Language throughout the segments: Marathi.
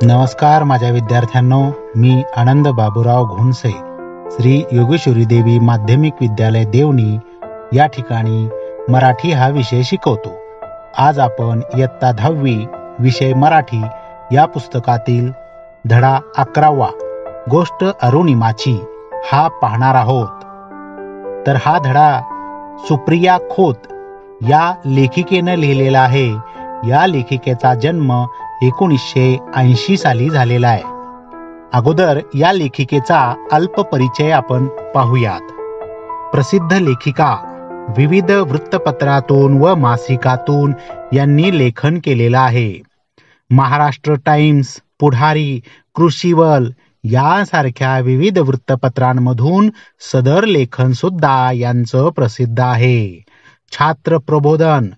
नमस्कार माझ्या विद्यार्थ्यांनो, मी आनंद बाबूराव घोणसे श्री योगेश्वरी देवी माध्यमिक विद्यालय देवणी या ठिकाणी मराठी हा विषय शिकवतो। आज आपण इयत्ता 10वी विषय मराठी या पुस्तकातील धडा 11वा गोष्ट अरुणिमाची हा पाहणार आहोत। तर हा धडा सुप्रिया खोत या लेखिकेनं लिहिलेला आहे। या लेखिकेचा जन्म 1980 साली झालेला आहे। अगोदर या लेखिकेचा अल्प परिचय आपण पाहूयात। प्रसिद्ध लेखिका, विविध वृत्तपत्रातून व मासिकातून यांनी लेखन केलेलं आहे। महाराष्ट्र टाइम्स, पुढारी, कृषीवल यासारख्या विविध वृत्तपत्रांमधून सदर लेखन सुद्धा यांचं प्रसिद्ध आहे। छात्र प्रबोधन,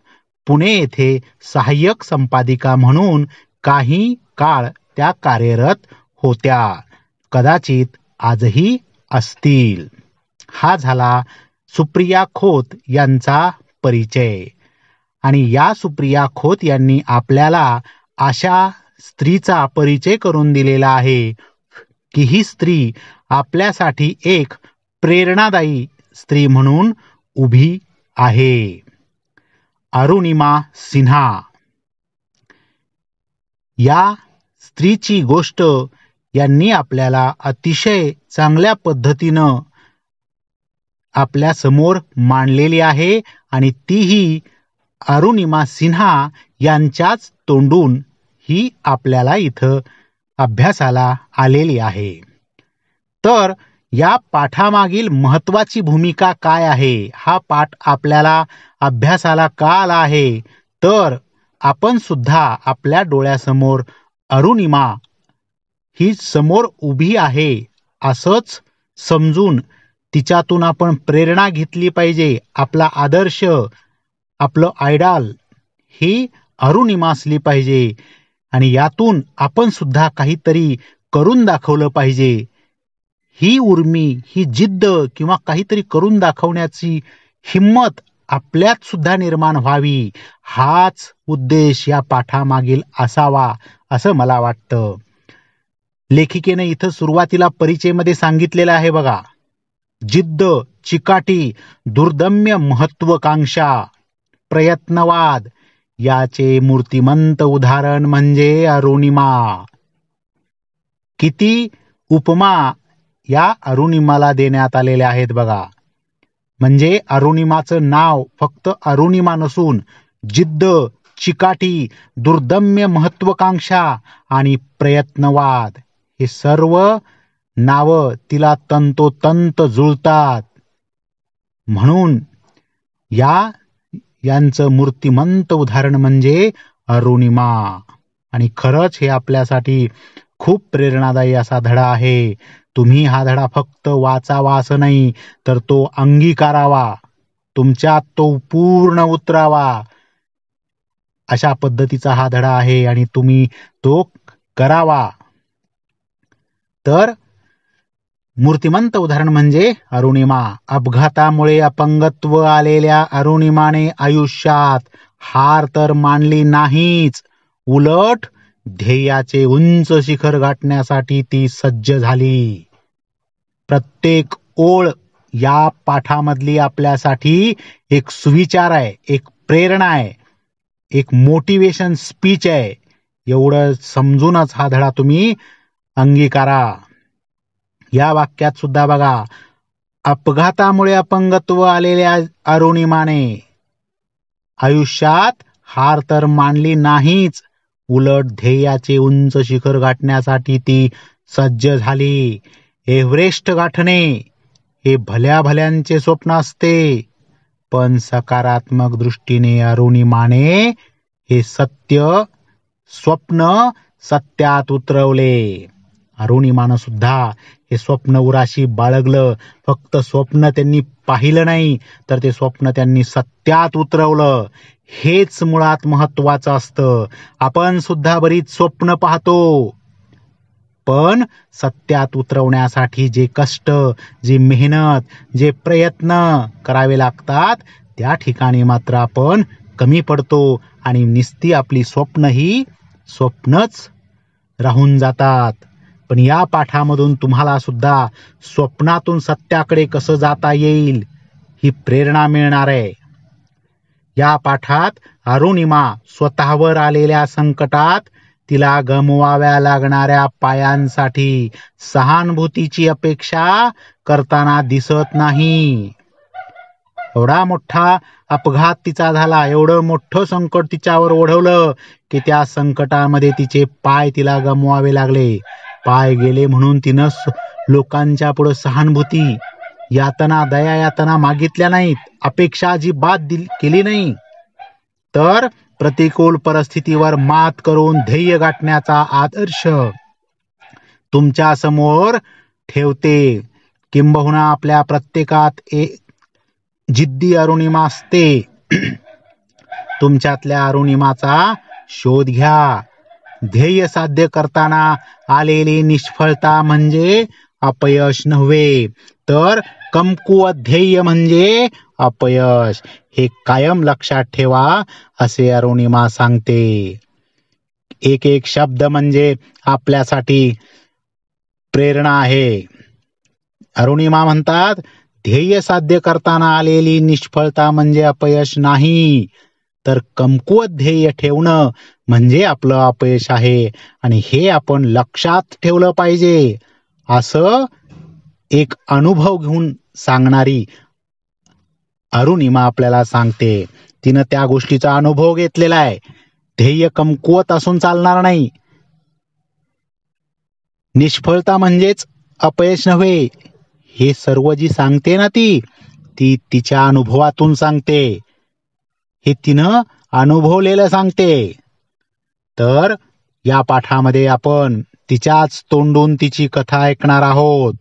पुणे येथे सहाय्यक संपादिका म्हणून काही काळ त्या कार्यरत होत्या, कदाचित आजही असतील। हा झाला सुप्रिया खोत यांचा परिचय। आणि या सुप्रिया खोत यांनी आपल्याला अशा स्त्रीचा परिचय करून दिलेला आहे की ही स्त्री आपल्यासाठी एक प्रेरणादायी स्त्री म्हणून उभी आहे। अरुणिमा सिन्हा या स्त्रीची गोष्ट यांनी आपल्याला अतिशय चांगल्या पद्धतीनं आपल्या समोर मांडलेली आहे आणि तीही अरुणिमा सिन्हा यांच्याच तोंडून ही आपल्याला इथं अभ्यासाला आलेली आहे। तर या पाठामागील महत्वाची भूमिका काय आहे, हा पाठ आपल्याला अभ्यासाला का आला आहे, तर आपण सुद्धा आपल्या डोळ्यासमोर अरुणिमा ही समोर उभी आहे असंच समजून तिच्यातून आपण प्रेरणा घेतली पाहिजे। आपला आदर्श, आपलं आयडॉल ही अरुणिमा असली पाहिजे आणि यातून आपण सुद्धा काहीतरी करून दाखवलं पाहिजे। ही उर्मी, ही जिद्द किंवा काहीतरी करून दाखवण्याची हिम्मत आपल्यात सुद्धा निर्माण व्हावी, हाच उद्देश या पाठामागील असावा असं मला वाटतं। लेखिकेने इथं सुरुवातीला परिचयमध्ये सांगितलेलं आहे बघा, जिद्द, चिकाटी, दुर्दम्य महत्वाकांक्षा, प्रयत्नवाद याचे मूर्तिमंत उदाहरण म्हणजे अरुणिमा। किती उपमा या अरुणिमाला देण्यात आलेल्या आहेत बघा। म्हणजे अरुणिमाचं नाव फक्त अरुणिमा नसून जिद्द, चिकाटी, दुर्दम्य महत्वाकांक्षा आणि प्रयत्नवाद हे सर्व नावं तिला तंतोतंत जुळतात। म्हणून यांचं मूर्तिमंत उदाहरण म्हणजे अरुणिमा। आणि खरंच हे आपल्यासाठी खूप प्रेरणादायी असा धडा आहे। तुम्ही हा धडा फक्त वाचावा असं नाही, तर तो अंगीकारावा, तुमच्यात तो पूर्ण उतरावा, अशा पद्धतीचा हा धडा आहे आणि तुम्ही तो करावा। तर मूर्तिमंत उदाहरण म्हणजे अरुणिमा। अपघातामुळे अपंगत्व आलेल्या अरुणिमाने आयुष्यात हार तर मानली नाहीच, उलट ध्येयाचे उंच शिखर गाठण्यासाठी ती सज्ज झाली। प्रत्येक ओळ या पाठामधली आपल्यासाठी एक सुविचार आहे, एक प्रेरणा आहे, एक मोटिवेशन स्पीच आहे। एवढं समजूनच हा धडा तुम्ही अंगीकारा। या वाक्यात सुद्धा बघा, अपघातामुळे अपंगत्व आलेल्या अरुणिमाने आयुष्यात हार तर मानली नाहीच, उलट ध्येयाचे उंच शिखर गाठण्यासाठी ती सज्ज झाली। एव्हरेस्ट गाठणे हे भल्या भल्यांचे स्वप्न असते, पण सकारात्मक दृष्टीने अरुणिमाने हे स्वप्न सत्यात उतरवले। अरुणिमानं सुद्धा हे स्वप्न उराशी बाळगलं। फक्त स्वप्न त्यांनी पाहिलं नाही, तर ते स्वप्न त्यांनी सत्यात उतरवलं। हेच मुळात महत्वाचं असतं। आपण सुद्धा बरीच स्वप्न पाहतो, पण सत्यात उतरवण्यासाठी जे कष्ट, जी मेहनत, जे प्रयत्न करावे लागतात, त्या ठिकाणी मात्र आपण कमी पडतो आणि निस्ती आपली स्वप्न ही स्वप्नच राहून जातात. पण या पाठामधून तुम्हाला सुद्धा स्वप्नातून सत्याकडे कसं जाता येईल ही प्रेरणा मिळणार आहे. या पाठात अरुणिमा स्वतःवर आलेल्या संकटात तिला गमवाव्या लागणाऱ्या पायांसाठी सहानुभूतीची अपेक्षा करताना दिसत नाही. एवढा मोठा अपघात तिचा झाला, एवढं मोठं संकट तिच्यावर ओढवलं की त्या संकटामध्ये तिचे पाय तिला गमवावे लागले. पाय गेले म्हणून तिनं लोकांच्या पुढे सहानुभूती, यातना, दया यातना मागितल्या नाहीत, अपेक्षा अजिबात केली नाही, तर प्रतिकूल परिस्थितीवर मात करून ध्येय गाठण्याचा आदर्श तुमच्या समोर ठेवते. किंबहुना आपल्या प्रत्येकात एक जिद्दी अरुणिमा असते. तुमच्यातल्या अरुणिमाचा शोध घ्या. ध्येय साध्य करताना आलेली निष्फळता म्हणजे अपयश नव्हे, तर कमकुवत ध्येय म्हणजे अपयश. हे कायम लक्षात ठेवा असे अरुणिमा सांगते. एक एक शब्द म्हणजे आपल्यासाठी प्रेरणा आहे. अरुणिमा म्हणतात, ध्येय साध्य करताना आलेली निष्फळता म्हणजे अपयश नाही, तर कमकुवत ध्येय ठेवणं म्हणजे आपलं अपयश आहे. आणि हे आपण लक्षात ठेवलं पाहिजे असं एक अनुभव घेऊन सांगणारी अरुणिमा आपल्याला सांगते. तिनं त्या गोष्टीचा अनुभव घेतलेला आहे. ध्येय कमकुवत असून चालणार नाही. निष्फळता म्हणजेच अपयश नव्हे, हे सर्व जी सांगते ना ती तिच्या अनुभवातून सांगते. हे तिनं अनुभवलेलं सांगते. तर या पाठामध्ये आपण तिच्याच तोंडून तिची कथा ऐकणार आहोत.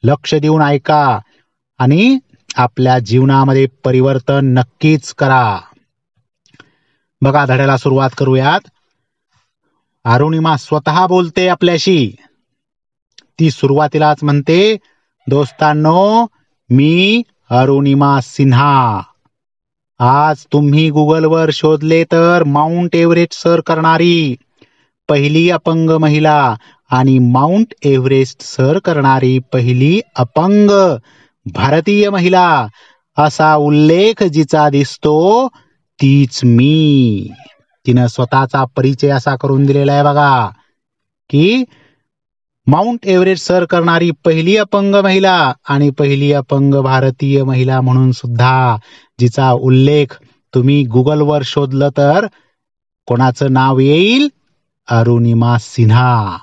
लक्ष देऊन ऐका आणि आपल्या जीवनामध्ये परिवर्तन नक्कीच करा. बघा, धड्याला सुरुवात करूयात. अरुणिमा स्वतः बोलते आपल्याशी. ती सुरुवातीलाच म्हणते, दोस्तांनो, मी अरुणिमा सिन्हा. आज तुम्ही गुगलवर शोधले तर माउंट एव्हरेस्ट सर करणारी पहिली अपंग महिला आणि माउंट एव्हरेस्ट सर करणारी पहिली अपंग भारतीय महिला असा उल्लेख जिचा दिसतो तीच मी. तिनं स्वतःचा परिचय असा करून दिलेला आहे बघा, की माउंट एव्हरेस्ट सर करणारी पहिली अपंग महिला आणि पहिली अपंग भारतीय महिला म्हणून सुद्धा जिचा उल्लेख तुम्ही गुगलवर शोधलं तर कोणाचं नाव येईल? अरुणिमा सिन्हा.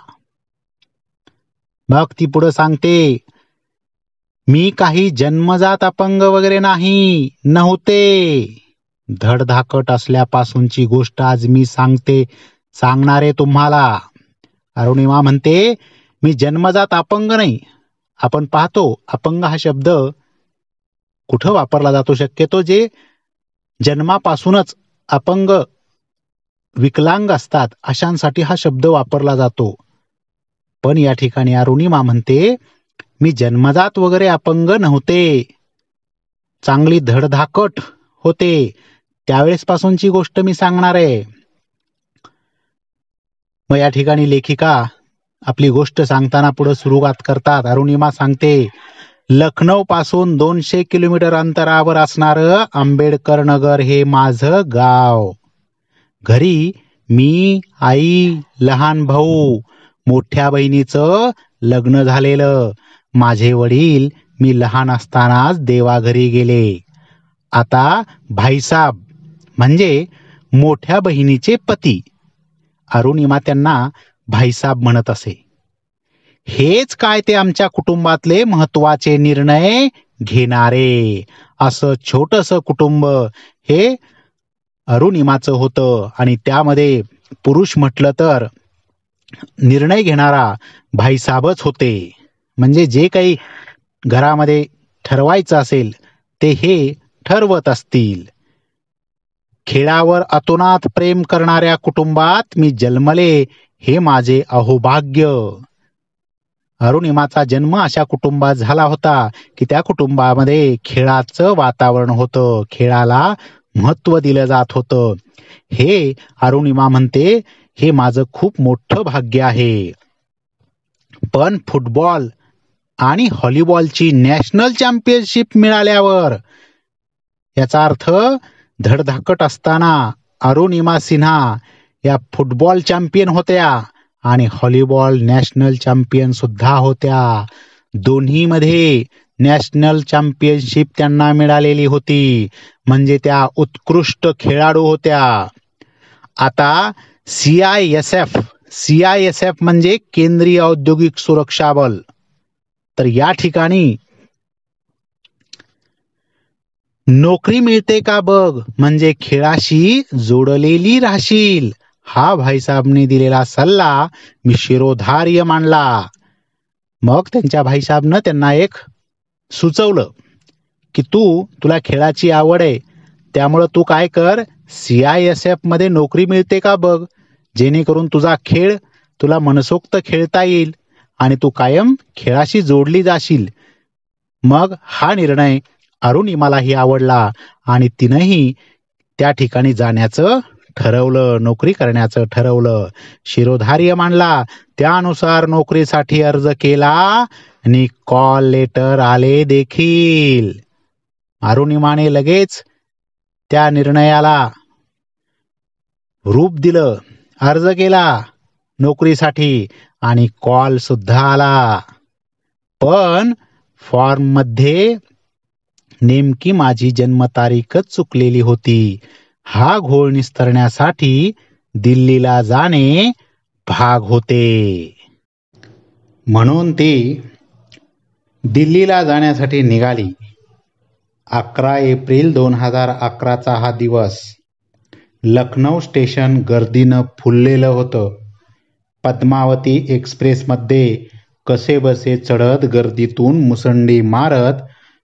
मग ती पुढे सांगते, मी काही जन्मजात अपंग वगैरे नव्हते. धडधाकट असल्यापासूनची गोष्ट आज मी सांगणार आहे तुम्हाला. अरुणिमा म्हणते, मी जन्मजात अपंग नाही. आपण पाहतो अपंग हा शब्द कुठं वापरला जातो? शक्यतो जे जन्मापासूनच अपंग विकलांग असतात अशांसाठी हा शब्द वापरला जातो. पण या ठिकाणी अरुणिमा म्हणते, मी जन्मजात वगैरे अपंग नव्हते. चांगली धडधाकट होते. त्यावेळेस पासूनची गोष्ट मी सांगणार आहे. मग या ठिकाणी लेखिका आपली गोष्ट सांगताना पुढे सुरुवात करतात. अरुणिमा सांगते, लखनौ पासून 200 किलोमीटर अंतरावर असणारं आंबेडकर नगर हे माझं गाव. घरी मी, आई, लहान भाऊ, मोठ्या बहिणीचं लग्न झालेलं. माझे वडील मी लहान असतानाच देवाघरी गेले. आता भाईसाब म्हणजे मोठ्या बहिणीचे पती, अरुणिमा त्यांना भाईसाब म्हणत असे. हेच काय ते आमच्या कुटुंबातले महत्वाचे निर्णय घेणारे. असं छोटंसं कुटुंब हे अरुणिमाचं होतं. आणि त्यामध्ये पुरुष म्हटलं तर निर्णय घेणारा भाईसाबच होते. म्हणजे जे काही घरामध्ये ठरवायचं असेल ते हे ठरवत असतील. खेळावर अतोनात प्रेम करणाऱ्या कुटुंबात मी जन्मले हे माझे अहोभाग्य. अरुणिमाचा जन्म अशा कुटुंबात झाला होता की त्या कुटुंबामध्ये खेळाचं वातावरण होतं, खेळाला महत्व दिलं जात होतं. हे अरुणिमा म्हणते, हे माझं खूप मोठं भाग्य आहे. पण फुटबॉल आणि व्हॉलीबॉलची नॅशनल चॅम्पियनशिप मिळाल्यावर, याचा अर्थ धडधाकट असताना अरुणिमा सिन्हा या फुटबॉल चॅम्पियन होत्या आणि व्हॉलीबॉल नॅशनल चॅम्पियन सुद्धा होत्या. दोन्हीमध्ये नॅशनल चॅम्पियनशिप त्यांना मिळालेली होती. म्हणजे त्या उत्कृष्ट खेळाडू होत्या. आता सीआयएसएफ म्हणजे केंद्रीय औद्योगिक सुरक्षा बल. तर या ठिकाणी नोकरी मिळते का बघ, म्हणजे खेळाशी जोडलेली राहशील, हा भाईसाहेबने दिलेला सल्ला मी शिरोधार्य मानला. मग त्यांच्या भाईसाहेबनं त्यांना एक सुचवलं की तुला खेळाची आवड आहे, त्यामुळं तू काय कर, सीआयएसएफ मध्ये नोकरी मिळते का बघ, जेणेकरून तुझा खेळ तुला मनसोक्त खेळता येईल आणि तू कायम खेळाशी जोडली जाशील. मग हा निर्णय अरुणिमालाही आवडला आणि तिनंही त्या ठिकाणी जाण्याचं ठरवलं, नोकरी करण्याचं ठरवलं, शिरोधार्य मानला. त्यानुसार नोकरीसाठी अर्ज केला आणि कॉल लेटर आले देखील. अरुणिमाने लगेच त्या निर्णयाला रूप दिलं, अर्ज केला नोकरीसाठी आणि कॉल सुद्धा आला. पण फॉर्म मध्ये नेमकी माझी जन्मतारीखच चुकलेली होती. हा घोळ निस्तरण्यासाठी दिल्लीला जाणे भाग होते. म्हणून ती दिल्लीला जाण्यासाठी निघाली. 11 एप्रिल 2011चा हा दिवस. लखनौ स्टेशन गर्दीनं फुललेलं होतं. पद्मावती एक्सप्रेसमध्ये कसेबसे चढत गर्दीतून मुसंडी मारत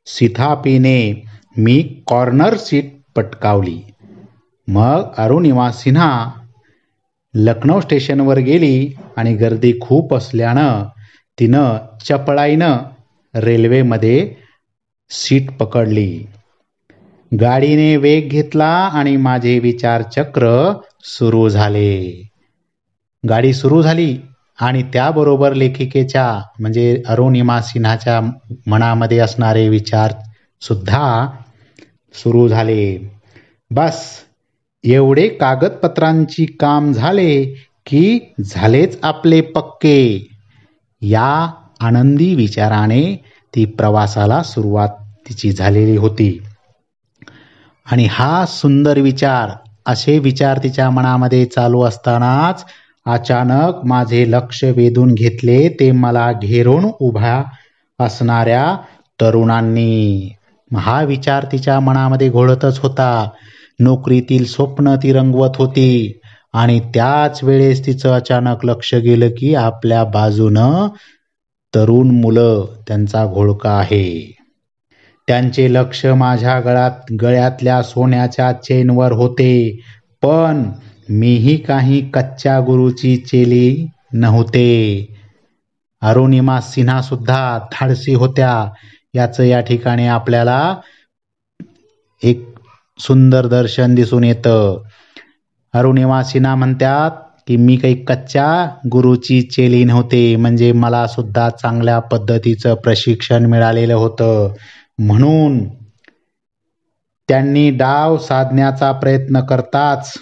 सिथापीने मी कॉर्नर सीट पटकावली. मग अरुणिमा सिन्हा लखनौ स्टेशनवर गेली आणि गर्दी खूप असल्यानं तिनं चपळाईनं रेल्वेमध्ये सीट पकडली. गाडीने वेग घेतला आणि माझे विचारचक्र सुरू झाले. गाडी सुरू झाली आणि त्याबरोबर लेखिकेच्या म्हणजे अरुणिमा सिन्हाच्या मनामध्ये असणारे विचार सुद्धा सुरू झाले. बस एवढे कागदपत्रांची काम झाले की झालेच आपले पक्के, या आनंदी विचाराने ती प्रवासाला सुरुवात तिची झालेली होती. आणि हा सुंदर विचार, असे विचार तिच्या मनामध्ये चालू असतानाच अचानक माझे लक्ष वेधून घेतले ते मला घेरून उभ्या असणाऱ्या तरुणांनी. हा विचार तिच्या मनामध्ये घोळतच होता. नोकरीतील स्वप्न ती रंगवत होती आणि त्याच वेळेस तिचं अचानक लक्ष गेलं की आपल्या बाजूनं तरुण मुलं, त्यांचा घोळका आहे. त्यांचे लक्ष माझ्या गळ्यातल्या सोन्याच्या चेनवर होते. पण मीही काही कच्च्या गुरुची चेली नव्हते. अरुणिमा सिन्हा सुद्धा धाडसी होत्या, याचं या ठिकाणी आपल्याला एक सुंदर दर्शन दिसून येतं. अरुणिमा सिन्हा म्हणतात की मी काही कच्च्या गुरुची चेली नव्हते, म्हणजे मला सुद्धा चांगल्या पद्धतीचं प्रशिक्षण मिळालेलं होतं. म्हणून त्यांनी डाव साधण्याचा प्रयत्न करताच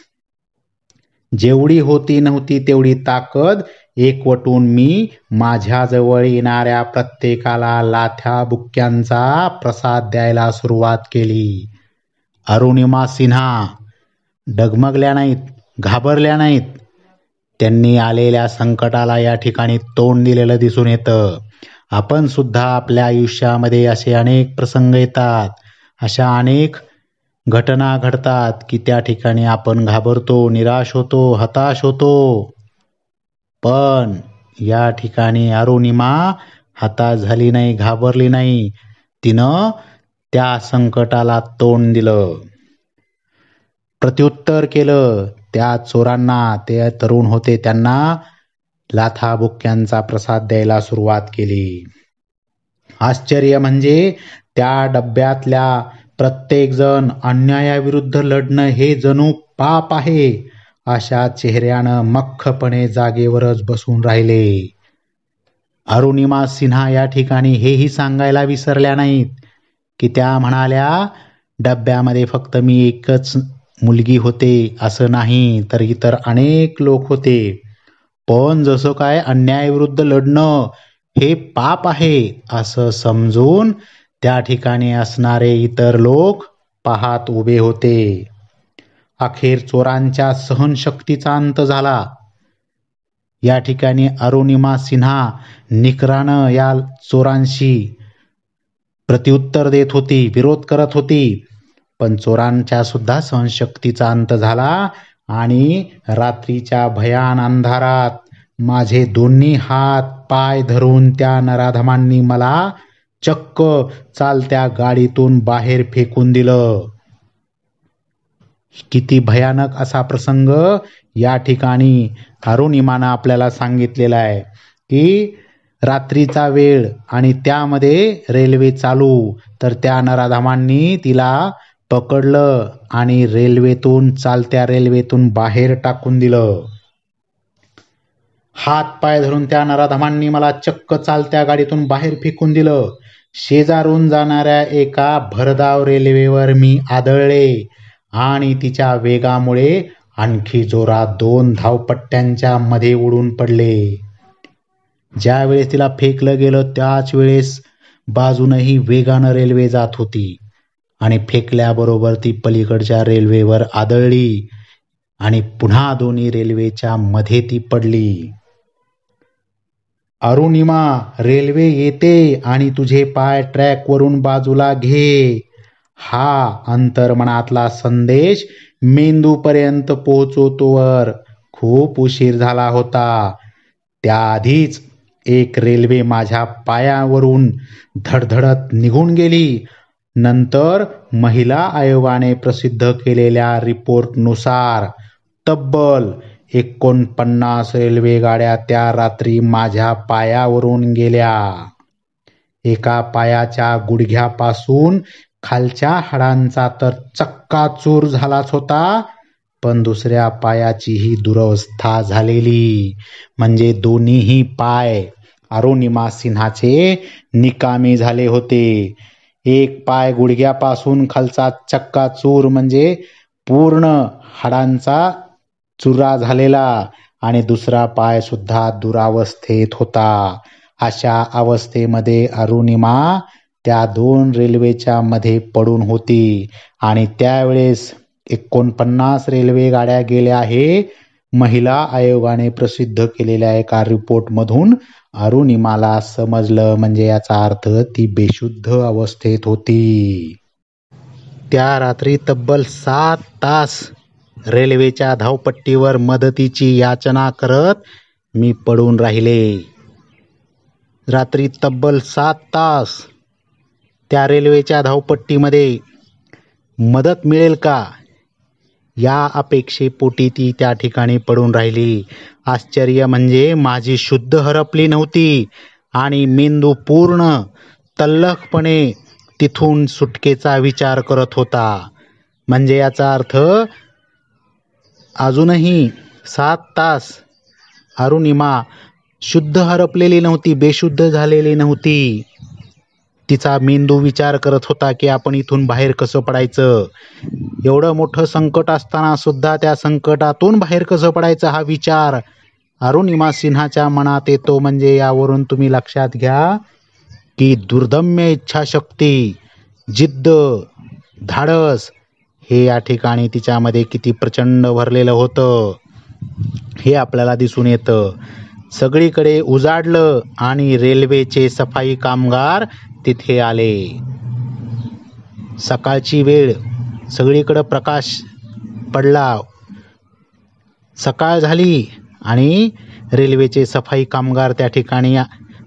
जेवढी होती नव्हती तेवढी ताकद एकवटून मी माझ्याजवळ येणाऱ्या प्रत्येकाला लाथ्या बुक्क्यांचा प्रसाद द्यायला सुरुवात केली. अरुणिमा सिन्हा डगमगल्या नाहीत, घाबरल्या नाहीत. त्यांनी आलेल्या संकटाला या ठिकाणी तोंड दिलेलं दिसून येतं. आपण सुद्धा आपल्या आयुष्यामध्ये असे अनेक प्रसंग येतात, अशा अनेक घटना घडतात की त्या ठिकाणी आपण घाबरतो, निराश होतो, हताश होतो. पण या ठिकाणी अरुणिमा हताश झाली नाही, घाबरली नाही. तिनं त्या संकटाला तोंड दिलं, प्रत्युत्तर केलं. त्या चोरांना, ते तरुण होते त्यांना लाथाबुक्क्यांचा प्रसाद द्यायला सुरुवात केली. आश्चर्य म्हणजे त्या डब्यातल्या प्रत्येक जण अन्यायाविरुद्ध लढणं हे जणू पाप आहे अशा चेहऱ्यानं मख्खपणे जागेवरच बसून राहिले. अरुणिमा सिन्हा या ठिकाणी हेही सांगायला विसरल्या नाहीत की त्या म्हणाल्या, डब्यामध्ये फक्त मी एकच मुलगी होते असं नाही, तर इतर अनेक लोक होते. पण जसं काय अन्यायाविरुद्ध लढणं हे पाप आहे असं समजून त्या ठिकाणी असणारे इतर लोक पाहत उभे होते. अखेर चोरांच्या सहनशक्तीचा अंत झाला. या ठिकाणी अरुणिमा सिन्हा निकरानं या चोरांशी प्रत्युत्तर देत होती, विरोध करत होती. पण चोरांच्या सुद्धा सहनशक्तीचा अंत झाला आणि रात्रीच्या भयान अंधारात माझे दोन्ही हात पाय धरून त्या नराधमांनी मला चक्क चालत्या गाडीतून बाहेर फेकून दिलं. किती भयानक असा प्रसंग या ठिकाणी अरुणिमानं आपल्याला सांगितलेला आहे की रात्रीचा वेळ आणि त्यामध्ये रेल्वे चालू, तर त्या नराधमांनी तिला पकडलं आणि चालत्या रेल्वेतून बाहेर टाकून दिलं. हात पाय धरून त्या नराधमांनी मला चक्क चालत्या गाडीतून बाहेर फेकून दिलं. शेजारून जाणाऱ्या एका भरधाव रेल्वेवर मी आदळले आणि तिच्या वेगामुळे आणखी जोरात 2 धावपट्ट्यांच्या मध्ये उडून पडले. ज्या वेळेस तिला फेकलं गेलं त्याच वेळेस बाजूनही वेगानं रेल्वे जात होती आणि फेकल्याबरोबर ती पलीकडच्या रेल्वेवर आदळली आणि पुन्हा दोन्ही रेल्वेच्या मध्ये ती पडली. अरुणिमा, रेल्वे येते आणि तुझे पाय ट्रॅकवरून बाजूला घे, हा अंतर्मनातला संदेश मेंदूपर्यंत पोहोचवतोवर खूप उशीर झाला होता. त्याआधीच एक रेल्वे माझ्या पायावरून धडधडत निघून गेली. नंतर महिला आयोगाने प्रसिद्ध केलेल्या रिपोर्टनुसार तब्बल 49 रेल्वेगाड्या त्या रात्री माझ्या पायावरून गेल्या. एका पायाच्या गुडघ्यापासून खालच्या हाडांचा तर चक्काचूर झालाच होता, पण दुसऱ्या पायाचीही दुरवस्था झालेली. म्हणजे दोन्हीही पाय अरुणिमा सिन्हाचे निकामी झाले होते. एक पाय गुडघ्यापासून खालचा चक्काचूर म्हणजे पूर्ण हाडांचा चुरा झालेला आणि दुसरा पाय सुद्धा दुरावस्थेत होता. अशा अवस्थेमध्ये अरुणिमा त्या 2 रेल्वेच्या मध्ये पडून होती आणि त्यावेळेस 49 रेल्वे गाड्या गेल्या हे महिला आयोगाने प्रसिद्ध केलेल्या एका रिपोर्टमधून अरुणिमाला समजलं. म्हणजे याचा अर्थ ती बेशुद्ध अवस्थेत होती. त्या रात्री तब्बल 7 तास रेल्वेच्या धावपट्टीवर मदतीची याचना करत मी पडून राहिले. रात्री तब्बल 7 तास त्या रेल्वेच्या धावपट्टीमध्ये मदत मिळेल का या अपेक्षेपोटी ती त्या ठिकाणी पडून राहिली. आश्चर्य म्हणजे माझी शुद्ध हरपली नव्हती आणि मेंदू पूर्ण तल्लखपणे तिथून सुटकेचा विचार करत होता. म्हणजे याचा अर्थ अजूनही 7 तास अरुणिमा शुद्ध हरपलेली नव्हती, बेशुद्ध झालेली नव्हती. तिचा मेंदू विचार करत होता की आपण इथून बाहेर कसं पडायचं. एवढं मोठं संकट असताना सुद्धा त्या संकटातून बाहेर कसं पडायचं हा विचार अरुणिमा सिन्हाच्या मनात येतो. म्हणजे यावरून तुम्ही लक्षात घ्या की दुर्दम्य इच्छाशक्ती, जिद्द, धाडस हे या ठिकाणी तिच्यामध्ये किती प्रचंड भरलेलं होतं हे आपल्याला दिसून येतं. सगळीकडे उजाडलं आणि रेल्वेचे सफाई कामगार तिथे आले. सकाळची वेळ, सगळीकडे प्रकाश पडला, सकाळ झाली आणि रेल्वेचे सफाई कामगार त्या ठिकाणी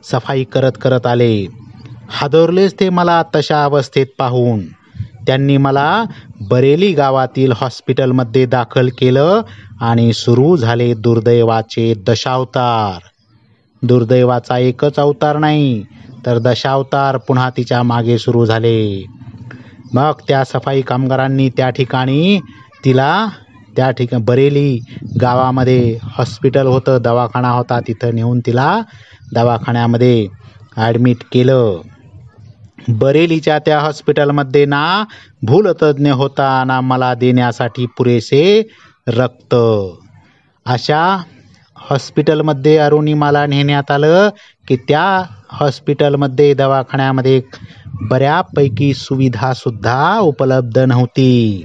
सफाई करत करत आले. हादरलेच ते मला तशा अवस्थेत पाहून. त्यांनी मला बरेली गावातील हॉस्पिटलमध्ये दाखल केलं आणि सुरू झाले दुर्दैवाचे दशावतार. दुर्दैवाचा एकच अवतार नाही तर दशावतार पुन्हा तिच्या मागे सुरू झाले. मग त्या सफाई कामगारांनी त्या ठिकाणी तिला बरेली गावामध्ये हॉस्पिटल होतं, दवाखाना होता, तिथं नेऊन तिला दवाखान्यामध्ये ॲडमिट केलं. बरेलीच्या त्या हॉस्पिटलमध्ये ना भूलतज्ञ होता ना मला देण्यासाठी पुरेसे रक्त. अशा हॉस्पिटलमध्ये अरुणिमाला नेण्यात आलं की त्या हॉस्पिटलमध्ये दवाखान्यामध्ये बऱ्यापैकी सुविधासुद्धा उपलब्ध नव्हती.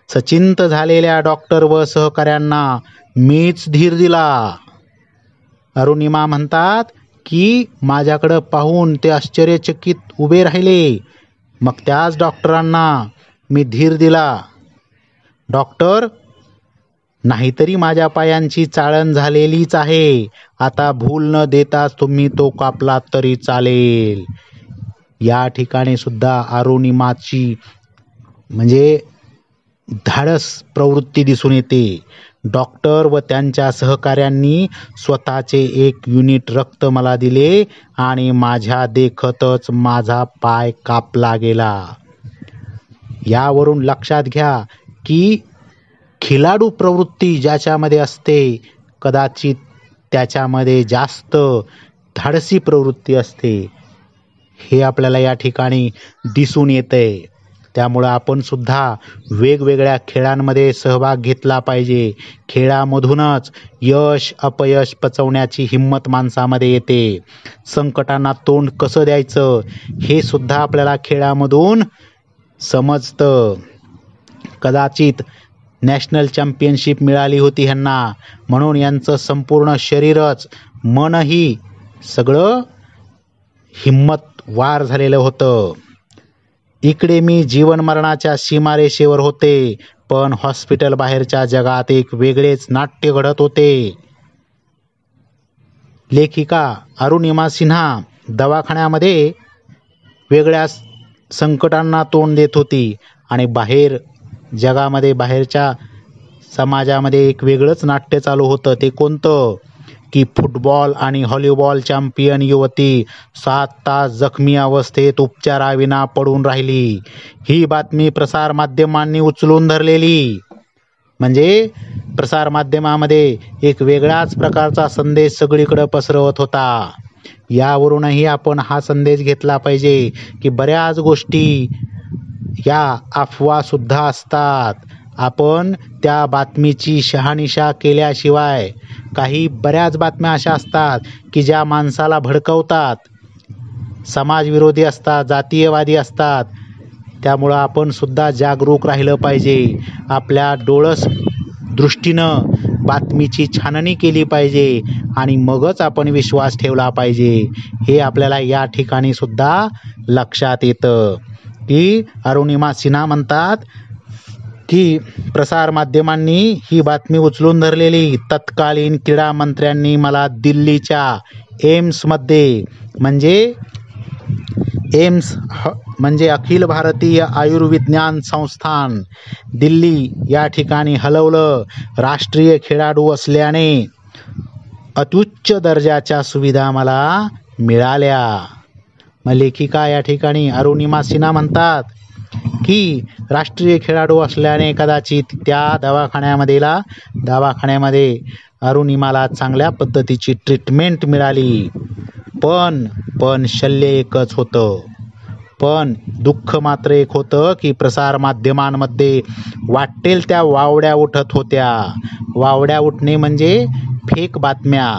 सचिंत झालेल्या डॉक्टर व सहकाऱ्यांना मीच धीर दिला. अरुणिमा म्हणतात की माझ्याकडं पाहून ते आश्चर्यचकित उभे राहिले. मग त्याच डॉक्टरांना मी धीर दिला. डॉक्टर, नाहीतरी माझ्या पायांची चाळण झालेलीच आहे. आता भूल न देताच तुम्ही तो कापलात तरी चालेल. या ठिकाणी सुद्धा अरुणिमाची म्हणजे धाडस प्रवृत्ती दिसून येते. डॉक्टर व त्यांच्या सहकाऱ्यांनी स्वतःचे 1 युनिट रक्त मला दिले आणि माझ्या देखतच माझा पाय कापला गेला. यावरून लक्षात घ्या की खिलाडू प्रवृत्ती ज्याच्यामध्ये असते कदाचित त्याच्यामध्ये जास्त धाडसी प्रवृत्ती असते, हे आपल्याला या ठिकाणी दिसून येते. त्यामुळं आपण सुद्धा वेगवेगळ्या खेळांमध्ये सहभाग घेतला पाहिजे. खेळामधूनच यश अपयश पचवण्याची हिंमत माणसामध्ये येते. संकटांना तोंड कसं द्यायचं हे सुद्धा आपल्याला खेळामधून समजतं. कदाचित नॅशनल चॅम्पियनशिप मिळाली होती ह्यांना, म्हणून यांचं संपूर्ण शरीरच मनही सगळं हिंमतवार झालेलं होतं. इकडे मी जीवन मरणाच्या सीमारेषेवर होते, पण हॉस्पिटल बाहेरच्या जगात एक वेगळेच नाट्य घडत होते. लेखिका अरुणिमा सिन्हा दवाखान्यामध्ये वेगळ्या संकटांना तोंड देत होती आणि बाहेर जगामध्ये बाहेरच्या समाजामध्ये एक वेगळंच नाट्य चालू होतं. ते कोणतं की फुटबॉल आणि व्हॉलीबॉल चॅम्पियन युवती 7 तास जखमी अवस्थेत उपचाराविना पडून राहिली. ही बातमी प्रसारमाध्यमांनी उचलून धरलेली. म्हणजे प्रसारमाध्यमामध्ये एक वेगळ्याच प्रकारचा संदेश सगळीकडे पसरवत होता. यावरूनही आपण हा संदेश घेतला पाहिजे की बऱ्याच गोष्टी या अफवासुद्धा असतात. आपण त्या बातमीची शहानिशा केल्याशिवाय काही बऱ्याच बातम्या अशा असतात की ज्या माणसाला भडकवतात, समाजविरोधी असतात, जातीयवादी असतात. त्यामुळं आपण सुद्धा जागरूक राहिलं पाहिजे. आपल्या डोळस दृष्टीनं बातमीची छाननी केली पाहिजे आणि मगच आपण विश्वास ठेवला पाहिजे. हे आपल्याला या ठिकाणी सुद्धा लक्षात येतं की अरुणिमा सिन्हा म्हणतात की प्रसारमाध्यमांनी ही बातमी उचलून धरलेली. तत्कालीन क्रीडा मंत्र्यांनी मला दिल्लीच्या एम्समध्ये एम्स म्हणजे अखिल भारतीय आयुर्विज्ञान संस्थान दिल्ली या ठिकाणी हलवलं. राष्ट्रीय खेळाडू असल्याने अत्युच्च दर्जाच्या सुविधा मला मिळाल्या. मग लेखिका या ठिकाणी अरुणिमा सिन्हा म्हणतात की राष्ट्रीय खेळाडू असल्याने कदाचित त्या दवाखान्यामध्ये अरुणिमाला चांगल्या पद्धतीची ट्रीटमेंट मिळाली. पण शल्य एकच होतं. पण दुःख मात्र एक होतं की प्रसारमाध्यमांमध्ये वाटेल त्या वावड्या उठत होत्या. वावड्या उठणे म्हणजे फेक बातम्या.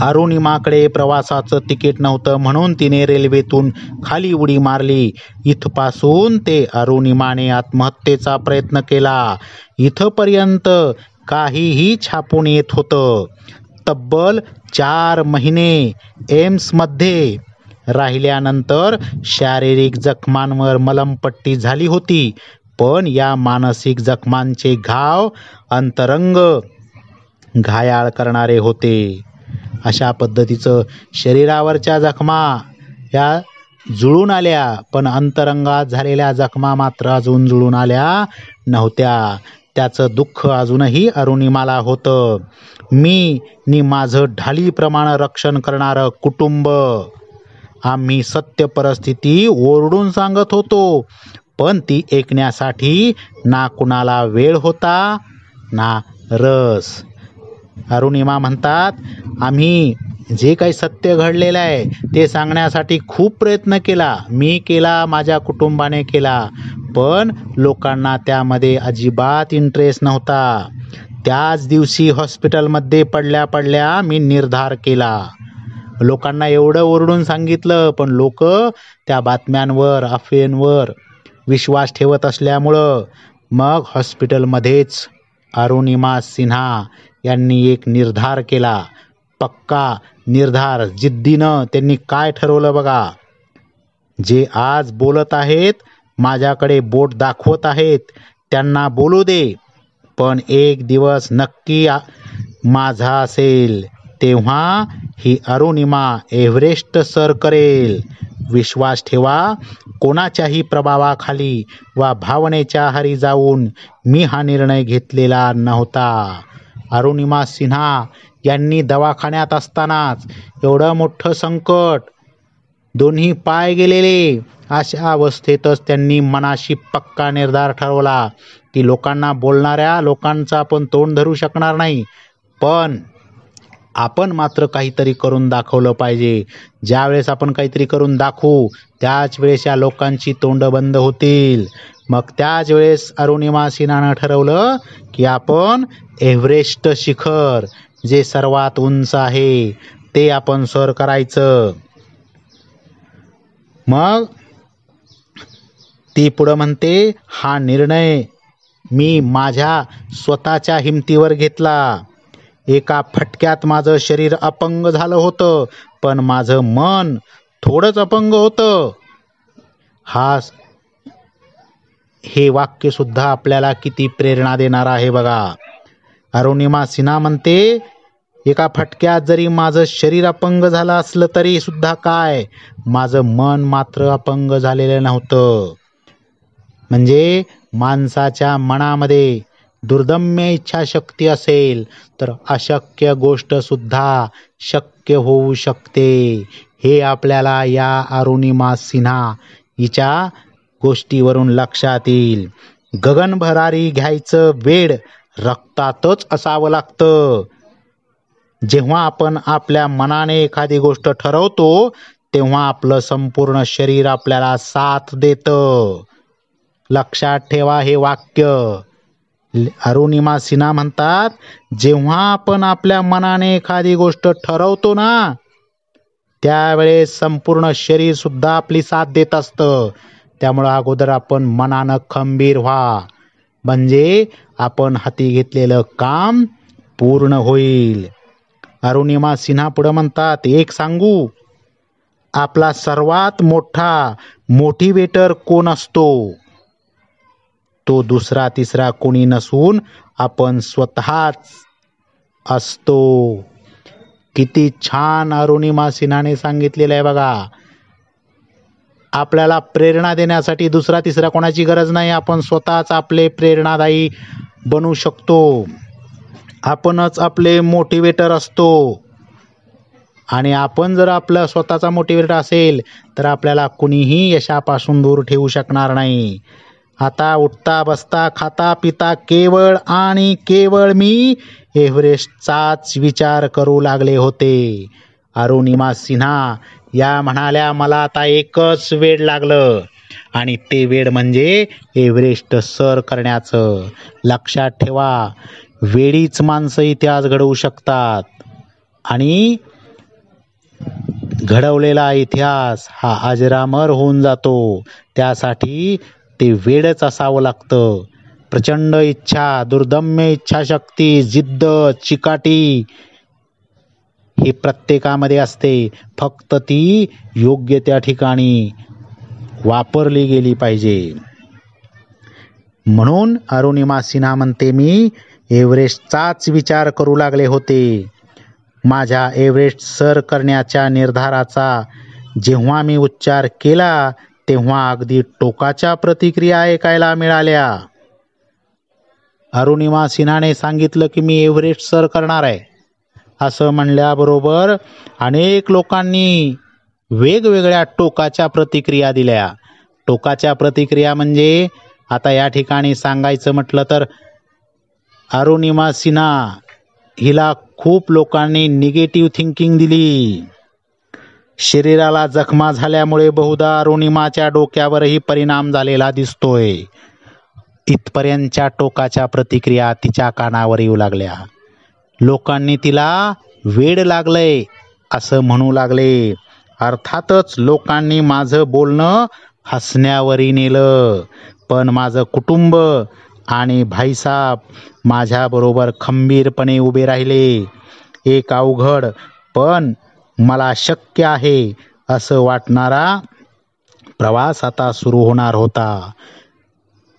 अरुणिमाकडे प्रवासाचं तिकीट नव्हतं म्हणून तिने रेल्वेतून खाली उडी मारली. इथपासून ते अरुणिमाने आत्महत्येचा प्रयत्न केला इथपर्यंत काहीही छापून येत होतं. तब्बल 4 महिने एम्समध्ये राहिल्यानंतर शारीरिक जखमांवर मलमपट्टी झाली होती, पण या मानसिक जखमांचे घाव अंतरंग घायाळ करणारे होते. अशा पद्धतीचं शरीरावरच्या जखमा या जुळून आल्या, पण अंतरंगात झालेल्या जखमा मात्र अजून जुळून आल्या नव्हत्या. त्याचं दुःख अजूनही अरुणिमाला होतं. मी नि माझं ढालीप्रमाणे रक्षण करणारं कुटुंब, आम्ही सत्य परिस्थिती ओरडून सांगत होतो, पण ती ऐकण्यासाठी ना कुणाला वेळ होता ना रस. अरुणिमा म्हणतात, आम्ही जे काही सत्य घडलेलं आहे ते सांगण्यासाठी खूप प्रयत्न केला, मी केला, माझ्या कुटुंबाने केला, पण लोकांना त्यामध्ये अजिबात इंटरेस्ट नव्हता. त्याच दिवशी हॉस्पिटलमध्ये पडल्या पडल्या मी निर्धार केला. लोकांना एवढं ओरडून सांगितलं, पण लोक त्या बातम्यांवर, अफवेंवर विश्वास ठेवत असल्यामुळं मग हॉस्पिटलमध्येच अरुणिमा सिन्हा यांनी एक निर्धार केला. पक्का निर्धार, जिद्दीनं त्यांनी काय ठरवलं बघा. जे आज बोलत आहेत, माझ्याकडे बोट दाखवत आहेत, त्यांना बोलू दे, पण एक दिवस नक्की माझा असेल, तेव्हा ही अरुणिमा एव्हरेस्ट सर करेल. विश्वास ठेवा, कोणाच्याही प्रभावाखाली वा भावनेच्या आहारी जाऊन मी हा निर्णय घेतलेला नव्हता. अरुणिमा सिन्हा यांनी दवाखान्यात असतानाच एवढं मोठं संकट, दोन्ही पाय गेलेले, अशा अवस्थेतच त्यांनी मनाशी पक्का निर्धार ठरवला की लोकांना बोलणाऱ्या लोकांचा आपण तोंड धरू शकणार नाही, पण आपण मात्र काहीतरी करून दाखवलं पाहिजे. ज्यावेळेस आपण काहीतरी करून दाखवू त्याच वेळेस या लोकांची तोंड बंद होतील. मग त्याच वेळेस अरुणिमा सिन्हानं ठरवलं की आपण एव्हरेस्ट शिखर, जे सर्वात उंच आहे, ते आपण सर करायचं. मग ती पुढं म्हणते, हा निर्णय मी माझ्या स्वतःच्या हिमतीवर घेतला. एका फटक्यात माझं शरीर अपंग झालं होतं, पण माझं मन थोडंच अपंग होतं. हे वाक्य सुद्धा आपल्याला किती प्रेरणा देणार आहे बघा. अरुणिमा सिन्हा म्हणते, एका फटक्यात जरी माझं शरीर अपंग झालं असलं तरी सुद्धा काय, माझं मन मात्र अपंग झालेलं नव्हतं. म्हणजे माणसाच्या मनामध्ये दुर्दम्य इच्छाशक्ती असेल तर अशक्य गोष्ट सुद्धा शक्य होऊ शकते. हे आपल्याला या अरुणिमा सिन्हा हिच्या गोष्टीवरून लक्षात येईल. गगनभरारी घ्यायचं वेड रक्तातच असावं लागतं. जेव्हा आपण आपल्या मनाने एखादी गोष्ट ठरवतो तेव्हा आपलं संपूर्ण शरीर आपल्याला साथ देतं. लक्षात ठेवा हे वाक्य. अरुणिमा सिन्हा म्हणतात, जेव्हा आपण आपल्या मनाने एखादी गोष्ट ठरवतो ना, त्यावेळेस संपूर्ण शरीर सुद्धा आपली साथ देत असतं. त्यामुळं अगोदर आपण मनानं खंबीर व्हा, म्हणजे आपण हाती घेतलेलं काम पूर्ण होईल. अरुणिमा सिन्हा पुढे म्हणतात, एक सांगू, आपला सर्वात मोठा मोटिवेटर कोण असतो? तो दुसरा तिसरा कोणी नसून आपण स्वतःच असतो. किती छान अरुणिमा सिन्हाने सांगितलेलं आहे बघा. आपल्याला प्रेरणा देण्यासाठी दुसरा तिसरा कोणाची गरज नाही, आपण स्वतःच आपले प्रेरणादायी बनू शकतो. आपणच आपले मोटिवेटर असतो. आणि आपण जर आपला स्वतःचा मोटिवेटर असेल तर आपल्याला कुणीही यशापासून दूर ठेवू शकणार नाही. आता उठता बसता खाता पिता केवळ आणि केवळ मी एव्हरेस्टचाच विचार करू लागले होते. अरुणिमा सिन्हा या म्हणाल्या, मला आता एकच वेड लागलं, आणि ते वेड म्हणजे एव्हरेस्ट सर करण्याचं. लक्षात ठेवा, वेडीच माणसं इतिहास घडवू शकतात, आणि घडवलेला इतिहास हा अजरामर होऊन जातो. त्यासाठी ते वेडच असावं लागतं. प्रचंड इच्छा, दुर्दम्य इच्छाशक्ती, जिद्द, चिकाटी हे प्रत्येकामध्ये असते. फक्त ती योग्य त्या ठिकाणी वापरली गेली पाहिजे. म्हणून अरुणिमा सिन्हा म्हणते, मी एव्हरेस्टचाच विचार करू लागले होते. माझ्या एव्हरेस्ट सर करण्याच्या निर्धाराचा जेव्हा मी उच्चार केला तेव्हा अगदी टोकाच्या प्रतिक्रिया ऐकायला मिळाल्या. अरुणिमा सिन्हाने सांगितलं की मी एव्हरेस्ट सर करणार आहे, असं म्हणल्याबरोबर अनेक लोकांनी वेगवेगळ्या टोकाच्या प्रतिक्रिया दिल्या. टोकाच्या प्रतिक्रिया म्हणजे आता या ठिकाणी सांगायचं म्हटलं तर अरुणिमा सिन्हा हिला खूप लोकांनी निगेटिव्ह थिंकिंग दिली. शरीराला जखमा झाल्यामुळे बहुधा अरुणिमाच्या डोक्यावरही परिणाम झालेला दिसतोय. इथपर्यंतच्या टोकाच्या प्रतिक्रिया तिच्या कानावर येऊ लागल्या. लोकांनी तिला वेड लागलंय असं म्हणू लागले. अर्थातच लोकांनी माझं बोलणं हसण्यावरी नेलं, पण माझं कुटुंब आणि भाईसाब माझ्याबरोबर खंबीरपणे उभे राहिले. एक अवघड पण मला शक्य आहे असं वाटणारा प्रवास आता सुरू होणार होता.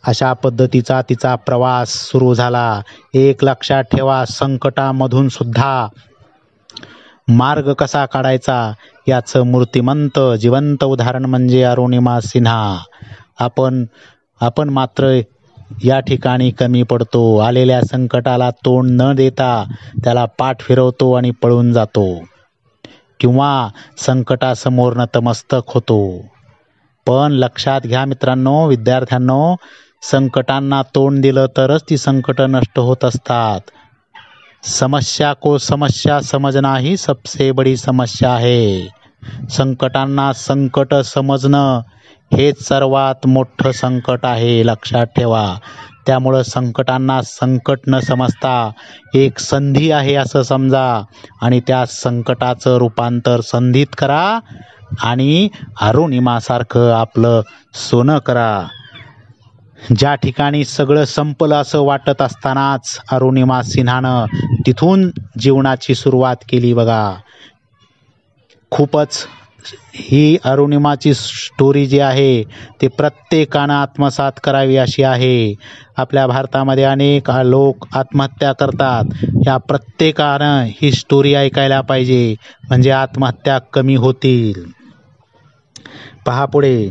अशा पद्धतीचा तिचा प्रवास सुरू झाला. एक लक्षात ठेवा, संकटामधून सुद्धा मार्ग कसा काढायचा याचं मूर्तिमंत जिवंत उदाहरण म्हणजे अरुणिमा सिन्हा. आपण मात्र या ठिकाणी कमी पडतो. आलेल्या संकटाला तोंड न देता त्याला पाठ फिरवतो आणि पळून जातो, किंवा संकटासमोर नतमस्तक होतो. पण लक्षात घ्या मित्रांनो, विद्यार्थ्यांनो, संकटांना तोंड दिलं तरच ती संकट नष्ट होत असतात. समस्या को समस्या समजना ही सबसे बड़ी समस्या है. संकटांना संकट समजणं हेच सर्वात मोठं संकट आहे, लक्षात ठेवा. त्यामुळं संकटांना संकट न समजता एक संधी आहे असं समजा आणि त्या संकटाचं रूपांतर संधीत करा आणि अरुणिमासारखं आपलं सोनं करा. ज्या ठिकाणी सगळं संपलं असं वाटत असतानाच अरुणिमा सिन्हानं तिथून जीवनाची सुरुवात केली बघा. खूपच ही अरुणिमाची स्टोरी जी आहे ते प्रत्येकानं आत्मसात करावी अशी आहे. आपल्या भारतामध्ये अनेक लोक आत्महत्या करतात. या प्रत्येकानं ही स्टोरी ऐकायला पाहिजे, म्हणजे आत्महत्या कमी होतील. पहा पुढे,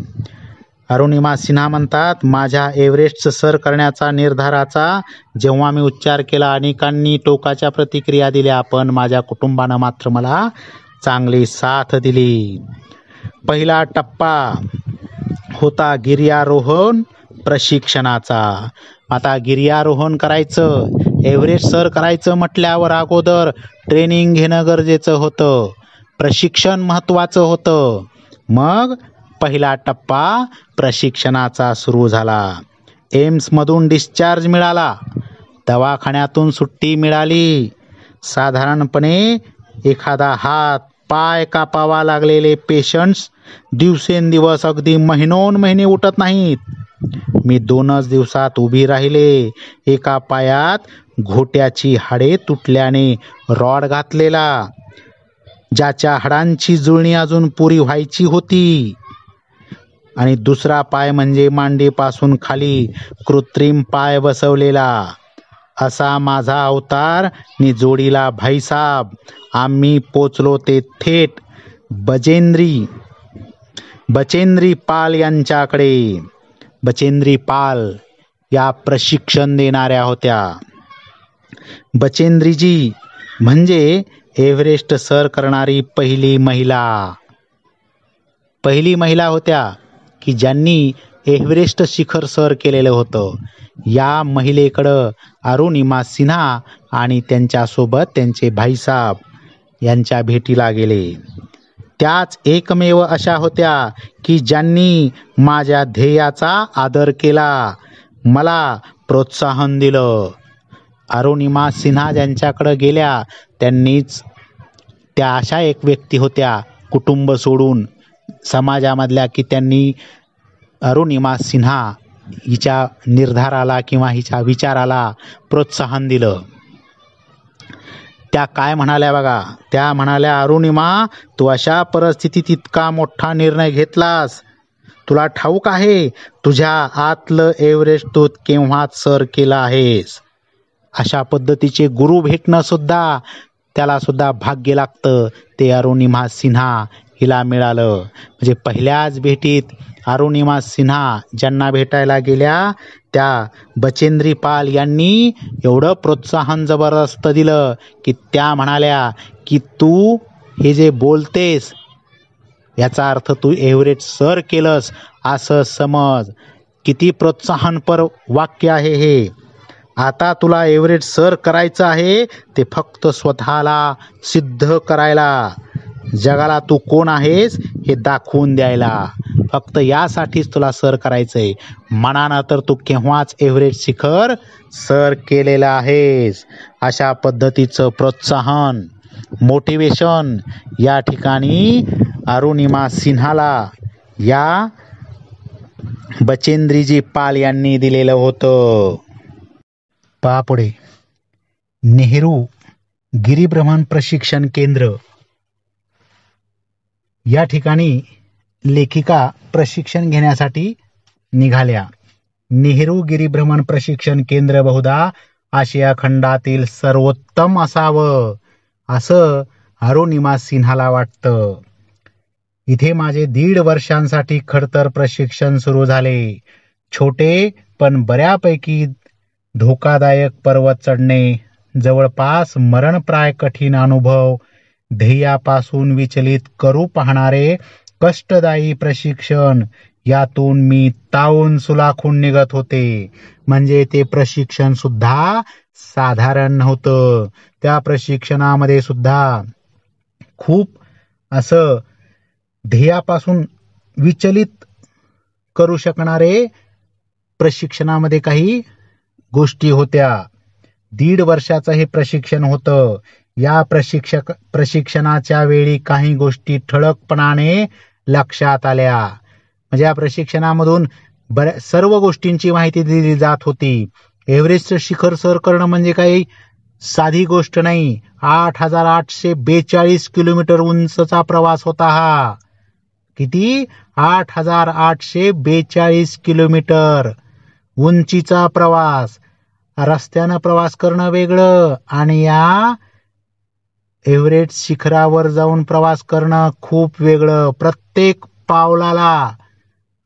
अरुणिमा सिन्हा म्हणतात, माझ्या एव्हरेस्ट सर करण्याचा निर्धाराचा जेव्हा मी उच्चार केला, अनेकांनी टोकाच्या प्रतिक्रिया दिल्या, पण माझ्या कुटुंबानं मात्र मला चांगली साथ दिली. पहिला टप्पा होता गिर्यारोहण प्रशिक्षणाचा. आता गिर्यारोहण करायचं, एव्हरेस्ट सर करायचं म्हटल्यावर अगोदर ट्रेनिंग घेणं गरजेचं होतं, प्रशिक्षण महत्त्वाचं होतं. मग पहिला टप्पा प्रशिक्षणाचा सुरू झाला. एम्समधून डिस्चार्ज मिळाला, दवाखान्यातून सुट्टी मिळाली. साधारणपणे एखादा हात पाय कापावा लागलेले पेशंट्स दिवसेंदिवस अगदी महिनोन उठत नाहीत. मी 2च दिवसात उभी राहिले. एका पायात घोट्याची हाडे तुटल्याने रॉड घातलेला, ज्याच्या हाडांची जुळणी अजून पुरी व्हायची होती, आणि दुसरा पाय म्हणजे मांडीपासून खाली कृत्रिम पाय बसवलेला. असा माझा अवतार नि जोडीला भाईसाब. आम्ही पोचलो ते थेट बचेंद्री पाल यांच्याकडे. बचेंद्री पाल या प्रशिक्षण देणाऱ्या होत्या. बचेंद्रीजी म्हणजे एव्हरेस्ट सर करणारी पहिली महिला होत्या की ज्यांनी एव्हरेस्ट शिखर सर केलेलं होतं. या महिलेकडं अरुणिमा सिन्हा आणि त्यांच्यासोबत त्यांचे भाईसाब यांच्या भेटीला गेले. त्याच एकमेव अशा होत्या की ज्यांनी माझ्या ध्येयाचा आदर केला, मला प्रोत्साहन दिलं. अरुणिमा सिन्हा ज्यांच्याकडे गेल्या त्या अशा एक व्यक्ती होत्या कुटुंब सोडून समाजामधल्या, की त्यांनी अरुणिमा सिन्हा हिच्या निर्धाराला किंवा हिच्या विचाराला प्रोत्साहन दिलं. त्या काय म्हणाल्या बघा, त्या म्हणाल्या, अरुणिमा, तू अशा परिस्थितीत इतका मोठा निर्णय घेतलास, तुला ठाऊक आहे तुझ्या आतलं एव्हरेस्ट तू केव्हाच सर केलं आहेस. अशा पद्धतीचे गुरु भेटणं सुद्धा त्याला सुद्धा भाग्य लागतं. ते अरुणिमा सिन्हा हिला मिळालं. म्हणजे पहिल्याच भेटीत अरुणिमा सिन्हा ज्यांना भेटायला गेल्या त्या बचेंद्री पाल यांनी एवढं प्रोत्साहन जबरदस्त दिलं की त्या म्हणाल्या की तू हे जे बोलतेस याचा अर्थ तू एव्हरेस्ट सर केलंस असं समज. किती प्रोत्साहनपर वाक्य आहे हे. आता तुला एव्हरेस्ट सर करायचं आहे ते फक्त स्वतःला सिद्ध करायला, जगाला तू कोण आहेस हे दाखवून द्यायला. फक्त यासाठीच तुला सर करायचंय. मनानं तर तू केव्हाच एव्हरेस्ट शिखर सर केलेलं आहेस. अशा पद्धतीचं प्रोत्साहन, मोटिवेशन या ठिकाणी अरुणिमा सिन्हाला या बचेंद्रीजी पाल यांनी दिलेलं होतं. पहा पुढे, नेहरू गिरिभ्रमण प्रशिक्षण केंद्र या ठिकाणी लेखिका प्रशिक्षण घेण्यासाठी निघाल्या. नेहरू गिरिभ्रमण प्रशिक्षण केंद्र बहुधा आशिया खंडातील सर्वोत्तम असावं असं अरुणिमा सिन्हाला वाटतं. इथे माझे 1.5 वर्षांसाठी खडतर प्रशिक्षण सुरू झाले. छोटे पण बऱ्यापैकी धोकादायक पर्वत चढणे, जवळपास मरणप्राय कठीण अनुभव, ध्येयापासून विचलित करू पाहणारे कष्टदायी प्रशिक्षण, यातून मी तावून सुलाखून निघत होते. म्हणजे ते प्रशिक्षण सुद्धा साधारण नव्हतं. त्या प्रशिक्षणामध्ये सुद्धा खूप असं ध्येयापासून विचलित करू शकणारे प्रशिक्षणामध्ये काही गोष्टी होत्या. 1.5 वर्षाचं हे प्रशिक्षण होतं. या प्रशिक्षणाच्या वेळी काही गोष्टी ठळकपणाने लक्षात आल्या. म्हणजे या प्रशिक्षणामधून सर्व गोष्टींची माहिती दिली जात होती. एव्हरेस्ट शिखर सर करणं म्हणजे काही साधी गोष्ट नाही. 8,842 किलोमीटर उंचचा प्रवास होता हा. किती? 8,842 किलोमीटर उंचीचा प्रवास. रस्त्यानं प्रवास करणं वेगळं आणि या एव्हरेस्ट शिखरावर जाऊन प्रवास करणं खूप वेगळं. प्रत्येक पावलाला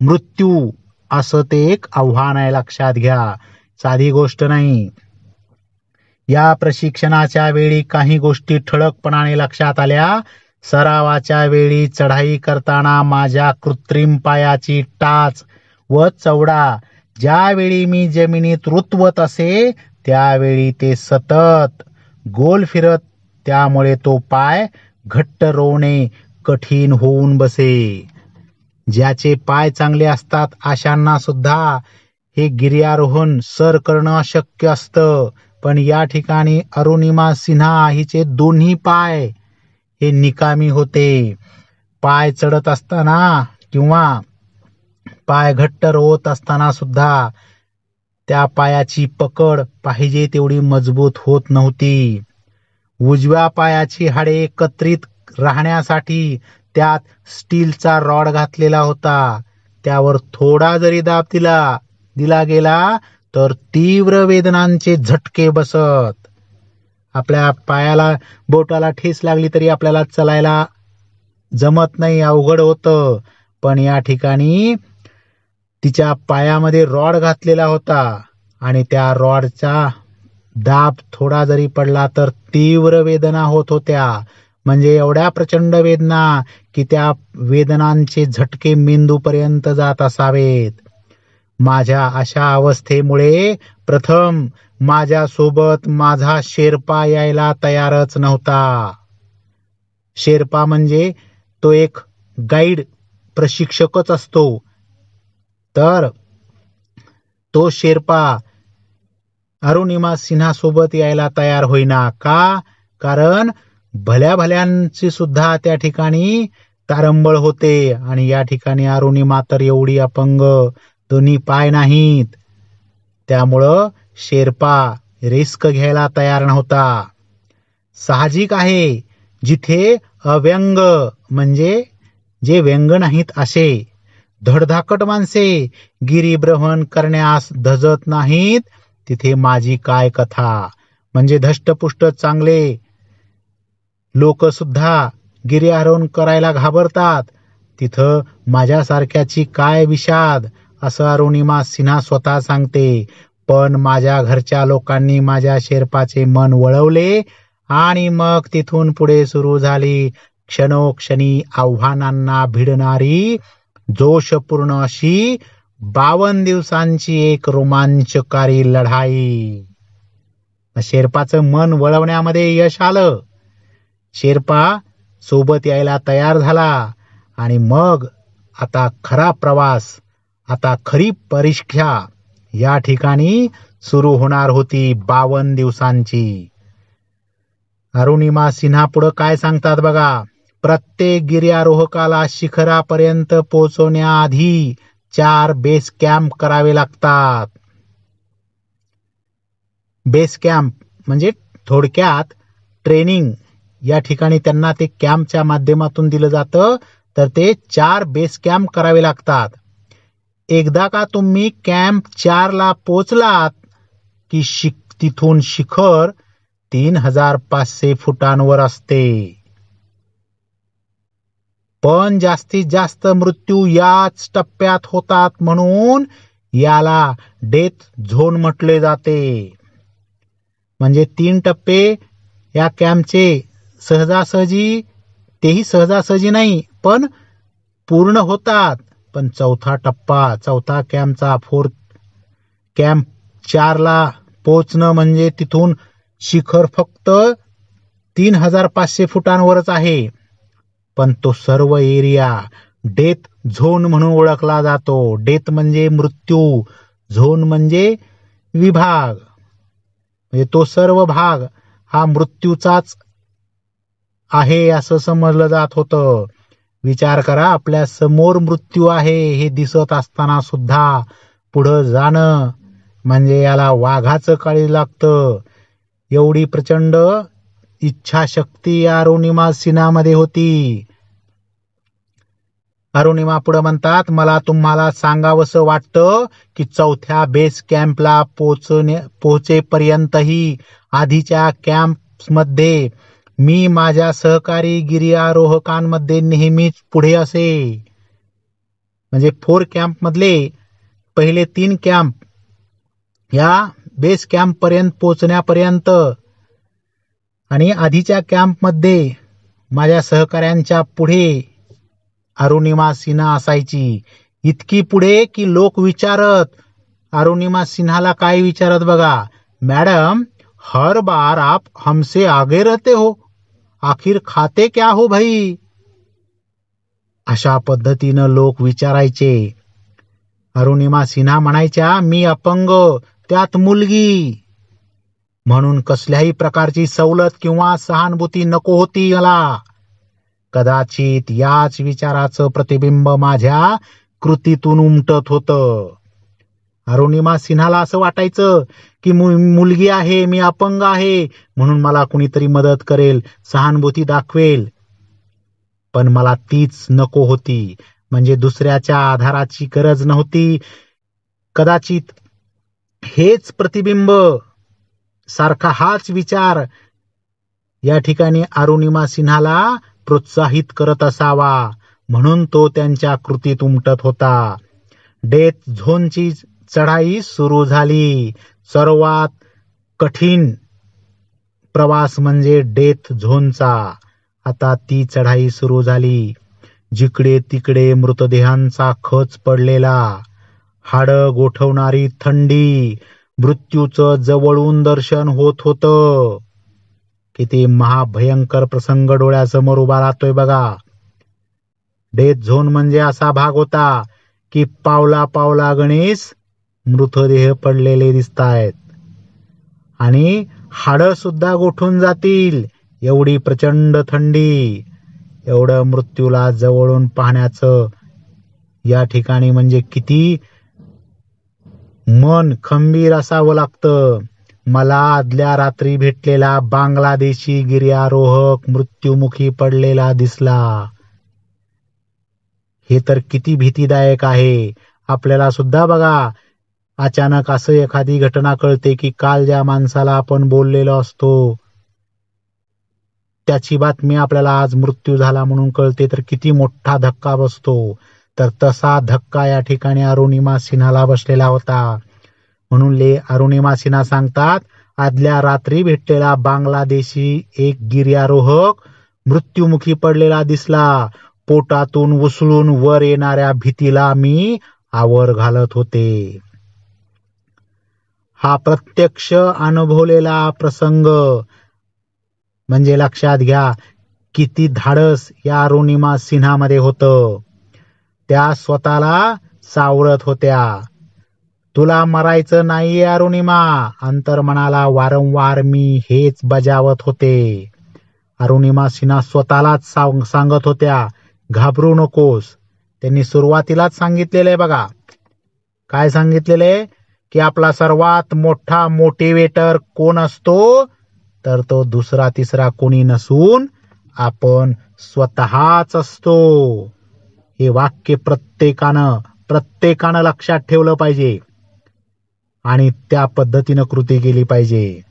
मृत्यू असं ते एक आव्हान आहे, लक्षात घ्या. साधी गोष्ट नाही. या प्रशिक्षणाच्या वेळी काही गोष्टी ठळकपणाने लक्षात आल्या. सरावाच्या वेळी चढाई करताना माझ्या कृत्रिम पायाची टाच व चवडा ज्यावेळी मी जमिनीत रुतवत असे त्यावेळी ते सतत गोल फिरत, त्यामुळे तो पाय घट्ट रोवणे कठीण होऊन बसे. ज्याचे पाय चांगले असतात अशांना सुद्धा हे गिर्यारोहण सर करणं अशक्य असतं. पण या ठिकाणी अरुणिमा सिन्हा हिचे दोन्ही पाय हे निकामी होते. पाय चढत असताना किंवा पाय घट्ट रोवत असताना सुद्धा त्या पायाची पकड पाहिजे तेवढी मजबूत होत नव्हती. उजव्या पायाची हाडे एकत्रित राहण्यासाठी त्यात स्टीलचा रॉड घातलेला होता. त्यावर थोडा जरी दाब दिला गेला तर तीव्र वेदनांचे झटके बसत. आपल्या पायाला बोटाला ठेस लागली तरी आपल्याला चालायला जमत नाही, अवघड होतं. पण या ठिकाणी तिच्या पायामध्ये रॉड घातलेला होता आणि त्या रॉडचा दाब थोडा जरी पडला तर तीव्र वेदना होत होत्या. म्हणजे एवढ्या प्रचंड वेदना की त्या वेदनांचे झटके मेंदूपर्यंत जात असावेत. माझ्या अशा अवस्थेमुळे प्रथम माझ्यासोबत माझा शेर्पा यायला तयारच नव्हता. शेर्पा म्हणजे तो एक गाईड, प्रशिक्षकच असतो. तर तो शेर्पा अरुणिमा सिन्हा सोबत यायला तयार होईना. का? कारण भल्या भल्यांची सुद्धा त्या ठिकाणी तारंबळ होते आणि या ठिकाणी अरुणिमा तर एवढी अपंग, दोन्ही पाय नाहीत. त्यामुळं शेर्पा रिस्क घ्यायला तयार नव्हता. साहजिक आहे, जिथे अव्यंग म्हणजे जे व्यंग नाहीत असे धडधाकट माणसे गिरिभ्रमण करण्यास धजत नाहीत, तिथे माझी काय कथा. म्हणजे धष्टपुष्ट चांगले लोक सुद्धा गिर्यारोहण करायला घाबरतात, तिथं माझ्यासारख्याची काय विषाद, असं अरुणिमा सिन्हा स्वतः सांगते. पण माझ्या घरच्या लोकांनी माझ्या शेर्पाचे मन वळवले आणि मग तिथून पुढे सुरू झाली क्षणोक्षणी आव्हानांना भिडणारी जोशपूर्ण अशी 52 दिवसांची एक रोमांचकारी लढाई. शेर्पाचं मन वळवण्यामध्ये यश आलं. शेर्पा सोबत यायला तयार झाला आणि मग आता खरा प्रवास, आता खरी परीक्षा या ठिकाणी सुरू होणार होती 52 दिवसांची. अरुणिमा सिन्हा पुढे काय सांगतात बघा. प्रत्येक गिर्यारोहकाला शिखरापर्यंत पोहोचवण्याआधी 4 बेस कॅम्प करावे लागतात. बेस कॅम्प म्हणजे थोडक्यात ट्रेनिंग. या ठिकाणी त्यांना ते कॅम्पच्या माध्यमातून दिलं जातं. तर ते 4 बेस कॅम्प करावे लागतात. एकदा का तुम्ही कॅम्प 4 ला पोचलात की तिथून शिखर 3500 फुटांवर असते. पण जास्तीत जास्त मृत्यू याच टप्प्यात होतात म्हणून याला डेथ झोन म्हटले जाते. म्हणजे 3 टप्पे या कॅम्पचे सहजासहजी, तेही सहजासहजी नाही पण पूर्ण होतात. पण चौथा टप्पा, चौथा कॅम्पचा कॅम्प 4 ला पोचणं म्हणजे तिथून शिखर फक्त 3500 फुटांवरच आहे. पण तो सर्व एरिया डेथ झोन म्हणून ओळखला जातो. डेथ म्हणजे मृत्यू, झोन म्हणजे विभाग. म्हणजे तो सर्व भाग हा मृत्यूचाच आहे असं समजलं जात होतं. विचार करा, आपल्या समोर मृत्यू आहे हे दिसत असताना सुद्धा पुढं जाणं म्हणजे याला वाघाचं काळी लागतं. एवढी प्रचंड इच्छाशक्ती अरुणिमा सिन्हामध्ये होती. अरुणिमा पुढे म्हणतात, मला तुम्हाला सांगावंसं वाटतं की चौथ्या बेस कॅम्पला पोहोचेपर्यंतही आधीच्या कॅम्प्समध्ये मी माझ्या सहकारी गिर्यारोहकांमध्ये नेहमीच पुढे असे. म्हणजे 4 कॅम्प मधले पहिले 3 कॅम्प या बेस कॅम्प पर्यंत पोहोचण्यापर्यंत आणि आधीच्या कॅम्पमध्ये माझ्या सहकाऱ्यांच्या पुढे अरुणिमा सिन्हा असायची. इतकी पुढे की लोक विचारत, अरुणिमा सिन्हाला काय विचारत बघा, मॅडम हर बार आप हमसे आगे रहते हो, आखिर खाते क्या हो भाई. अशा पद्धतीनं लोक विचारायचे. अरुणिमा सिन्हा म्हणायच्या, मी अपंग, त्यात मुलगी, म्हणून कसल्याही प्रकारची सवलत किंवा सहानुभूती नको होती मला. कदाचित याच विचाराचं प्रतिबिंब माझ्या कृतीतून उमटत होतं. अरुणिमा सिन्हाला असं वाटायचं की मुलगी आहे, मी अपंग आहे, म्हणून मला कुणीतरी मदत करेल, सहानुभूती दाखवेल. पण मला तीच नको होती. म्हणजे दुसऱ्याच्या आधाराची गरज नव्हती. कदाचित हेच प्रतिबिंब, सारखा हाच विचार या ठिकाणी अरुणिमा सिन्हाला प्रोत्साहित करत असावा, म्हणून तो त्यांच्या कृतीत उमटत होता. डेथ झोनची चढाई सुरू झाली. सर्वात कठीण प्रवास म्हणजे डेथ झोनचा. आता ती चढाई सुरू झाली. जिकडे तिकडे मृतदेहांचा खच पडलेला, हाडं गोठवणारी थंडी, मृत्यूचं जवळून दर्शन होत होतं. किती महाभयंकर प्रसंग डोळ्यासमोर उभा राहतोय बघा. डेथ झोन म्हणजे असा भाग होता की पावला पावला गणेश मृतदेह पडलेले दिसतायत आणि हाडं सुद्धा गोठून जातील एवढी प्रचंड थंडी. एवढं मृत्यूला जवळून पाहण्याचं या ठिकाणी म्हणजे किती मन खंबीर असावं लागतं. मला आदल्या रात्री भेटलेला बांगलादेशी गिर्यारोहक मृत्युमुखी पडलेला दिसला. हे तर किती भीतीदायक आहे. आपल्याला सुद्धा बघा, अचानक असं एखादी घटना कळते की काल ज्या माणसाला आपण बोललेलो असतो त्याची बातमी आपल्याला आज मृत्यू झाला म्हणून कळते, तर किती मोठा धक्का बसतो. तर तसा धक्का या ठिकाणी अरुणिमा सिन्हाला बसलेला होता. म्हणून अरुणिमा सिन्हा सांगतात, आदल्या रात्री भेटलेला बांगलादेशी एक गिर्यारोहक मृत्युमुखी पडलेला दिसला. पोटातून उसळून वर येणाऱ्या भीतीला मी आवर घालत होते. हा प्रत्यक्ष अनुभवलेला प्रसंग. म्हणजे लक्षात घ्या किती धाडस या अरुणिमा सिन्हामध्ये होतं. त्या स्वतःला सावरत होत्या. तुला मरायचं नाहीये अरुणिमा, अंतर्मनाला वारंवार मी हेच बजावत होते. अरुणिमा सिन्हा स्वतःलाच सांगत होत्या, घाबरू नकोस. त्यांनी सुरुवातीलाच सांगितलेलं आहे बघा. काय सांगितलेलं आहे की आपला सर्वात मोठा मोटिवेटर कोण असतो, तर तो दुसरा तिसरा कोणी नसून आपण स्वतःच असतो. हे वाक्य प्रत्येकानं लक्षात ठेवलं पाहिजे आणि त्या पद्धतीनं कृती केली पाहिजे.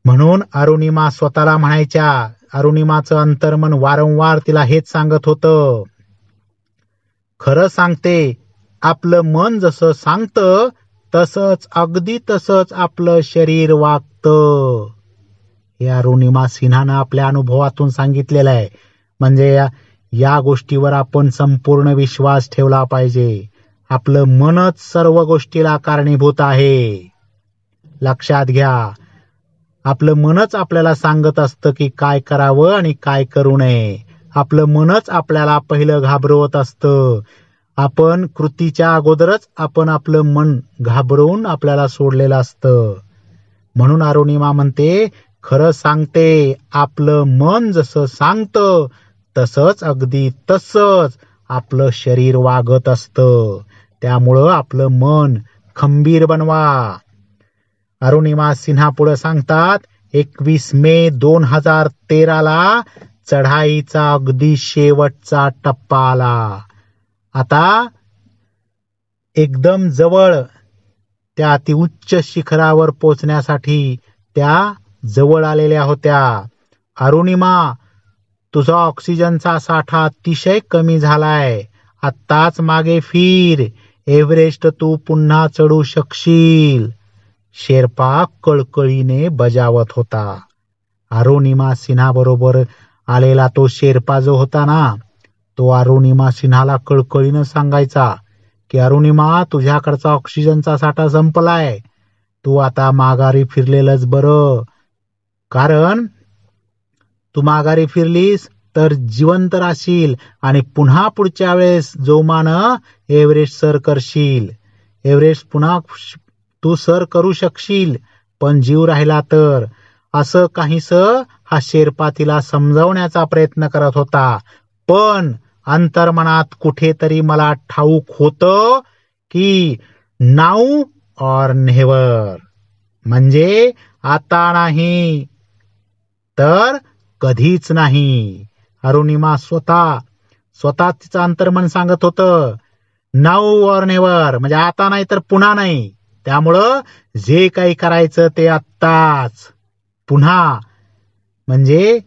म्हणून अरुणिमा स्वतःला म्हणायच्या, अरुणिमाचं अंतर्मन वारंवार तिला हेच सांगत होतं, खरं सांगते, आपलं मन जसं सांगतं तसंच अगदी तसंच आपलं शरीर वागतं. हे अरुणिमा सिन्हानं आपल्या अनुभवातून सांगितलेलं आहे. म्हणजे या गोष्टीवर आपण संपूर्ण विश्वास ठेवला पाहिजे. आपलं मनच सर्व गोष्टीला कारणीभूत आहे. लक्षात घ्या, आपलं मनच आपल्याला सांगत असतं की काय करावं आणि काय करू नये. आपलं मनच आपल्याला पहिलं घाबरवत असतं. आपण कृतीच्या अगोदरच आपण आपलं मन घाबरवून आपल्याला सोडलेलं असतं. म्हणून अरुणिमा म्हणते, खरं सांगते, आपलं मन जसं सांगतं तसंच अगदी तसंच आपलं शरीर वागत असतं. त्यामुळं आपलं मन खंबीर बनवा. अरुणिमा सिन्हा पुढे सांगतात, 21 मे 2013 चढाईचा अगदी शेवटचा टप्पा आला. आता एकदम जवळ त्या अतिउच्च शिखरावर पोचण्यासाठी त्या जवळ आलेल्या होत्या. अरुणिमा, तुझा ऑक्सिजनचा साठा अतिशय कमी झालाय. आत्ताच मागे फिर. एव्हरेस्ट तू पुन्हा चढू शकशील. शेर्पा कळकळीने बजावत होता. अरुणिमा सिन्हा बरोबर आलेला तो शेर्पा जो होता ना, तो अरुणिमा सिन्हाला कळकळीनं सांगायचा की अरुणिमा, तुझ्याकडचा ऑक्सिजनचा साठा संपलाय. तू आता माघारी फिरलेलंच बरं. कारण तू माघारी फिरलीस तर जिवंत राहशील आणि पुन्हा पुढच्या वेळेस जोमानं एव्हरेस्ट सर करशील. एव्हरेस्ट पुन्हा तू सर करू शकशील, पण जीव राहिला तर. असं काहीसं हा शेर्पा तिला समजावण्याचा प्रयत्न करत होता. पण अंतर्मनात कुठेतरी मला ठाऊक होतं की नाऊ और नेव्हर, म्हणजे आता नाही तर कधीच नाही. अरुणिमा स्वतः तिचं अंतर्मन सांगत होतं, नाऊ और नेव्हर म्हणजे आता नाही तर पुन्हा नाही. त्यामुळं जे काही करायचं ते आत्ताच, पुन्हा म्हणजे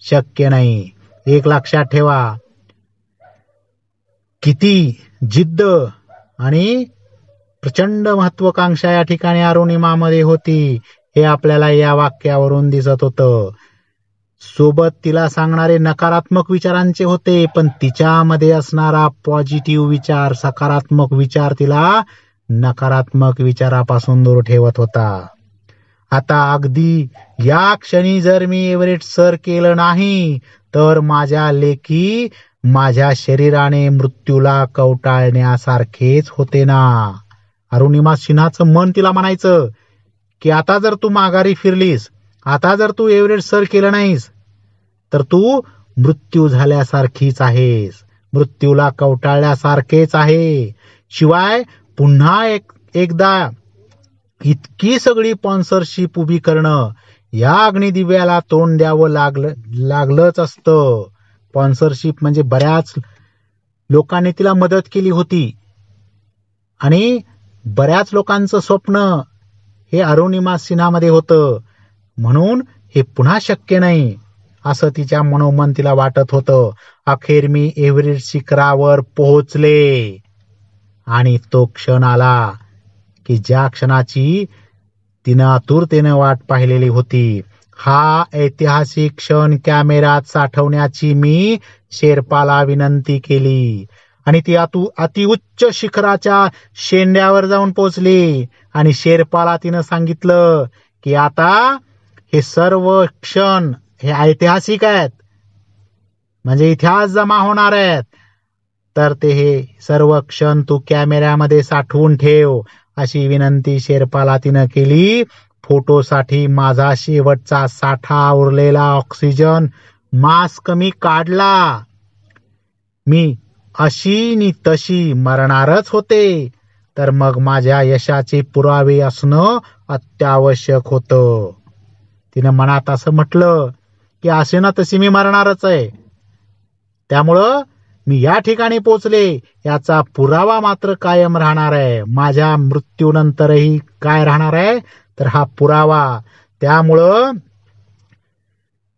शक्य नाही. एक लक्षात ठेवा, किती जिद्द आणि प्रचंड महत्वाकांक्षा या ठिकाणी अरुणिमामध्ये होती हे आपल्याला या वाक्यावरून दिसत होतं. सोबत तिला सांगणारे नकारात्मक विचारांचे होते, पण तिच्यामध्ये असणारा पॉझिटिव्ह विचार, सकारात्मक विचार तिला नकारात्मक विचारापासून दूर ठेवत होता. आता अगदी या क्षणी जर मी एव्हरेस्ट सर केलं नाही तर माझ्या लेखी माझ्या शरीराने मृत्यूला कवटाळण्यासारखेच होते ना. अरुणिमा सिन्हाचं मन तिला म्हणायचं की आता जर तू माघारी फिरलीस, आता जर तू एव्हरेस्ट सर केलं नाहीस तर तू मृत्यू झाल्यासारखीच आहेस, मृत्यूला कवटाळल्यासारखेच आहे. शिवाय पुन्हा एकदा इतकी सगळी स्पॉन्सरशिप उभी करणं, या अग्निदिव्याला तोंड द्यावं लागलंच असतं. स्पॉन्सरशिप म्हणजे बऱ्याच लोकांनी तिला मदत केली होती आणि बऱ्याच लोकांचं स्वप्न हे अरुणिमा सिन्हामध्ये होतं. म्हणून हे पुन्हा शक्य नाही असं तिच्या मनोमन तिला वाटत होतं. अखेर मी एव्हरेस्ट शिखरावर पोहोचले आणि तो क्षण आला की ज्या क्षणाची तिनं आतुरतेनं वाट पाहिलेली होती. हा ऐतिहासिक क्षण कॅमेऱ्यात साठवण्याची मी शेर्पाला विनंती केली आणि ती अतिउच्च शिखराच्या शेंड्यावर जाऊन पोहोचली आणि शेर्पाला तिनं सांगितलं की आता हे सर्व क्षण हे ऐतिहासिक आहेत, म्हणजे इतिहास जमा होणार आहेत, तर ते हे सर्व क्षण तू कॅमेऱ्यामध्ये साठवून ठेव अशी विनंती शेर्पाला तिनं केली. फोटोसाठी माझा शेवटचा साठा उरलेला ऑक्सिजन मास्क मी काढला. मी अशी नि तशी मरणारच होते, तर मग माझ्या यशाचे पुरावे असणं अत्यावश्यक होतं. तिनं मनात असं म्हटलं की असे ना तशी मी मरणारच आहे, त्यामुळं मी या ठिकाणी पोचले याचा पुरावा मात्र कायम राहणार आहे. माझ्या मृत्यूनंतरही काय राहणार आहे, तर हा पुरावा. त्यामुळं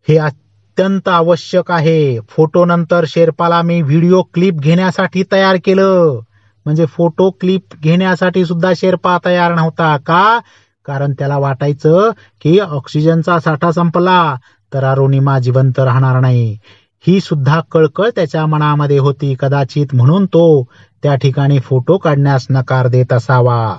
हे अत्यंत आवश्यक आहे. फोटो नंतर शेर्पाला मी व्हिडिओ क्लिप घेण्यासाठी तयार केलं. म्हणजे फोटो क्लिप घेण्यासाठी सुद्धा शेर्पा तयार नव्हता. का? कारण त्याला वाटायचं की ऑक्सिजनचा साठा संपला तर अरुणिमा जिवंत राहणार नाही. ही सुद्धा कळकळ त्याच्या मनामध्ये होती. कदाचित म्हणून तो त्या ठिकाणी फोटो काढण्यास नकार देत असावा.